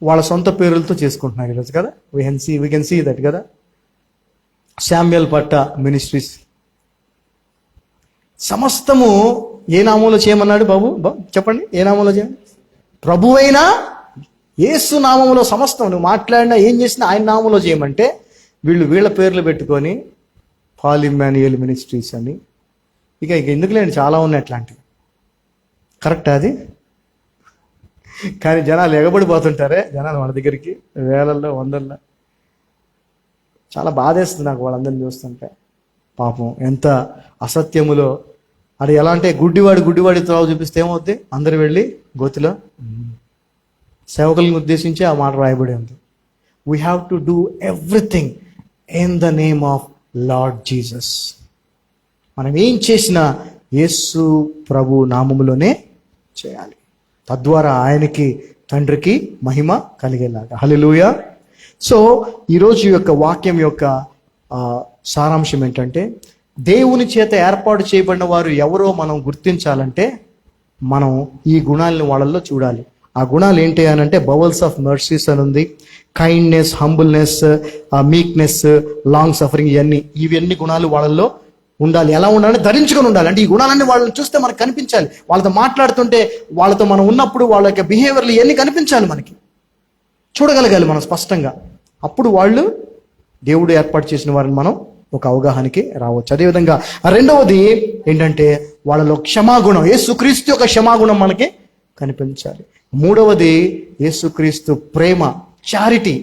S2: వాళ్ళ సొంత పేరులతో చేసుకుంటున్నారు ఈరోజు కదా. వీ కెన్ సీ దట్ కదా. శామ్యూయల్ పట్ట మినిస్ట్రీస్ సమస్తము ఏ నామంలో చేయమన్నాడు బాబు? చెప్పండి, ఏ నామంలో చేయండి? ప్రభువైన యేసు నామంలో సమస్తం. నువ్వు మాట్లాడినా ఏం చేసినా ఆయన నామంలో చేయమంటే వీళ్ళ పేర్లు పెట్టుకొని పాల్ ఇమ్మాన్యుయల్ మినిస్ట్రీస్ అని ఇక ఎందుకులేండి, చాలా ఉన్నాయి అట్లాంటివి. కరెక్టా అది? కానీ జనాలు ఎగబడిపోతుంటారే జనాలు మన దగ్గరికి, వేలల్లో వందల్లో. చాలా బాధేస్తుంది నాకు వాళ్ళందరినీ చూస్తుంటే. పాపం ఎంత అసత్యములో. అది ఎలా అంటే గుడ్డివాడి త్రావు చూపిస్తే ఏమవుద్ది? అందరు వెళ్ళి గోతిలో. సేవకులను ఉద్దేశించి ఆ మాట రాయబడి ఉంది.
S1: We have to do everything in the name of lord Jesus. మనం ఏం చేసినా యేసు ప్రభు నామములోనే చేయాలి. తద్వారా ఆయనకి, తండ్రికి మహిమ కలిగేలాగా. హల్లెలూయా. సో ఈరోజు యొక్క వాక్యం యొక్క సారాంశం ఏంటంటే, దేవుని చేత ఏర్పాటు చేయబడిన వారు ఎవరో మనం గుర్తించాలంటే మనం ఈ గుణాలను వాళ్ళల్లో చూడాలి. ఆ గుణాలు ఏంటి అని అంటే, బవల్స్ ఆఫ్ మర్సీస్ అని ఉంది, kindness, humbleness, meekness, long suffering, ఇవన్నీ గుణాలు వాళ్ళల్లో ఉండాలి. ఎలా ఉండాలంటే ధరించుకొని ఉండాలి. అంటే ఈ గుణాలన్నీ వాళ్ళని చూస్తే మనకు కనిపించాలి. వాళ్ళతో మాట్లాడుతుంటే, వాళ్ళతో మనం ఉన్నప్పుడు వాళ్ళ యొక్క బిహేవియర్లు ఇవన్నీ కనిపించాలి, మనకి చూడగలగాలి మనం స్పష్టంగా. అప్పుడు వాళ్ళు దేవుడు ఏర్పాటు చేసిన వారిని మనం ఒక అవగాహనకి రావచ్చు. అదేవిధంగా రెండవది ఏంటంటే, వాళ్ళలో క్షమాగుణం, యేసుక్రీస్తు యొక్క క్షమాగుణం మనకి కనిపించాలి. మూడవది యేసుక్రీస్తు ప్రేమ, చారిటీ,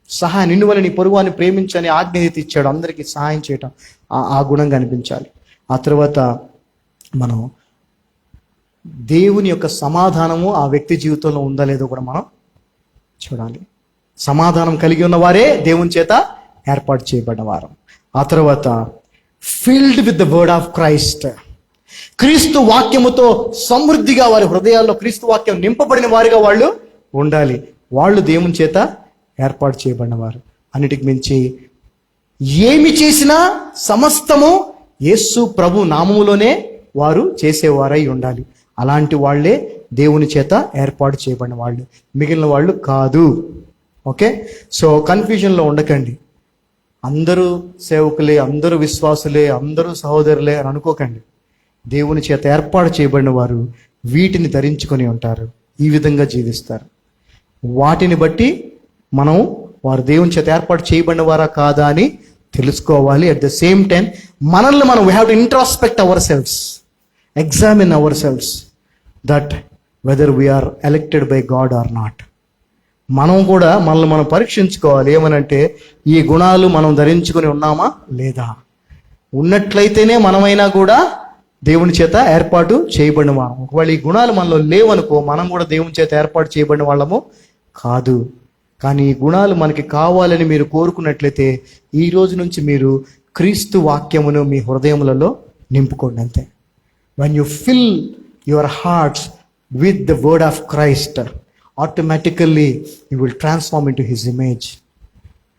S1: సహాయం. నిన్ను వల్ల నీ పొరుగువాన్ని ప్రేమించని ఆజ్ఞ ఇచ్చాడు, అందరికీ సహాయం చేయటం, ఆ గుణం కనిపించాలి. ఆ తర్వాత మనం దేవుని యొక్క సమాధానము ఆ వ్యక్తి జీవితంలో ఉందా లేదో కూడా మనం చూడాలి. సమాధానం కలిగి ఉన్నవారే దేవుని చేత ఏర్పాటు చేయబడ్డవారు. ఆ తర్వాత filled with the word of Christ, క్రీస్తు వాక్యముతో సమృద్ధిగా వారి హృదయాల్లో క్రీస్తు వాక్యం నింపబడిన వారిగా వాళ్ళు ఉండాలి. వాళ్ళు దేవుని చేత ఏర్పాటు చేయబడిన వారు. అన్నిటికి మించి ఏమి చేసినా సమస్తము యేసు ప్రభు నామములోనే వారు చేసేవారై ఉండాలి. అలాంటి వాళ్ళే దేవుని చేత ఏర్పాటు చేయబడిన వాళ్ళు, మిగిలిన వాళ్ళు కాదు. ఓకే, సో కన్ఫ్యూజన్లో ఉండకండి. అందరూ సేవకులే, అందరూ విశ్వాసులే, అందరూ సహోదరులే అని అనుకోకండి. దేవుని చేత ఏర్పాటు చేయబడిన వారు వీటిని ధరించుకొని ఉంటారు, ఈ విధంగా జీవిస్తారు. వాటిని బట్టి మనం వారు దేవుని చేత ఏర్పాటు చేయబడిన వారా కాదా అని తెలుసుకోవాలి. అట్ ద సేమ్ టైం మనల్ని మనం we have to introspect ourselves, examine ourselves that whether we are elected by God or not. మనం కూడా మనల్ని మనం పరీక్షించుకోవాలి. ఏమనంటే, ఈ గుణాలు మనం ధరించుకొని ఉన్నామా లేదా? ఉన్నట్లయితేనే మనమైనా కూడా దేవుని చేత ఏర్పాటు చేయబడిన వాళ్ళం. ఒకవేళ ఈ గుణాలు మనలో లేవనుకో, మనం కూడా దేవుని చేత ఏర్పాటు చేయబడిన వాళ్ళము కాదు. కానీ ఈ గుణాలు మనకి కావాలని మీరు కోరుకున్నట్లయితే ఈ రోజు నుంచి మీరు క్రీస్తు వాక్యమును మీ హృదయములలో నింపుకోండి, అంతే. When you fill your hearts with the word of Christ, automatically you will transform into his image,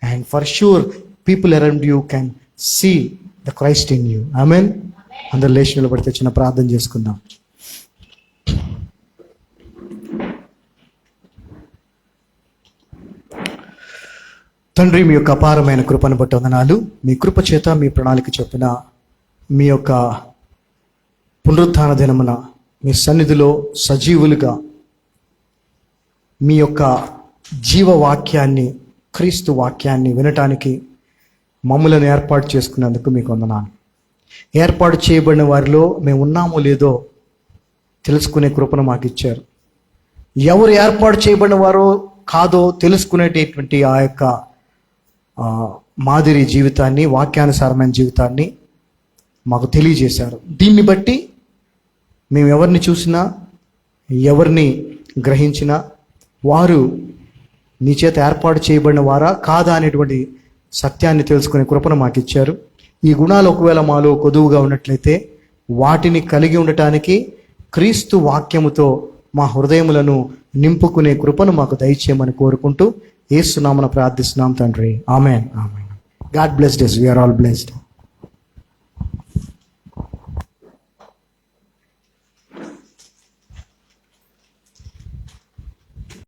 S1: and for sure people around you can see the Christ in you. Amen. అందరు లేచి నిలబడితే చిన్న ప్రార్థన చేసుకుందాం. తండ్రి, మీ యొక్క అపారమైన కృపను బట్టి వందనాలు. మీ కృప చేత, మీ ప్రణాళిక చొప్పున, మీ యొక్క పునరుత్థాన దినమున మీ సన్నిధిలో సజీవులుగా మీ యొక్క జీవవాక్యాన్ని, క్రీస్తు వాక్యాన్ని వినటానికి మమ్ములను ఏర్పాటు చేసుకున్నందుకు మీకు వందనాలు. ఏర్పాటు చేయబడిన వారిలో మేము ఉన్నామో లేదో తెలుసుకునే కృపను మాకు ఇచ్చారు. ఎవరు ఏర్పాటు చేయబడిన వారో కాదో తెలుసుకునేటటువంటి ఆ యొక్క మాదిరి జీవితాన్ని, వాక్యానుసారమైన జీవితాన్ని మాకు తెలియజేశారు. దీన్ని బట్టి మేము ఎవరిని చూసినా, ఎవరిని గ్రహించినా వారు నీ చేత ఏర్పాటు చేయబడిన వారా కాదా అనేటువంటి సత్యాన్ని తెలుసుకునే కృపను మాకు ఇచ్చారు. ఈ గుణాలు ఒకవేళ మాలో కొదువుగా ఉన్నట్లయితే వాటిని కలిగి ఉండటానికి క్రీస్తు వాక్యముతో మా హృదయములను నింపుకునే కృపను మాకు దయచేయమని కోరుకుంటూ యేసు నామమున ప్రార్థిస్తున్నాం తండ్రి. ఆమేన్. ఆమేన్. God blessed us. We are all blessed.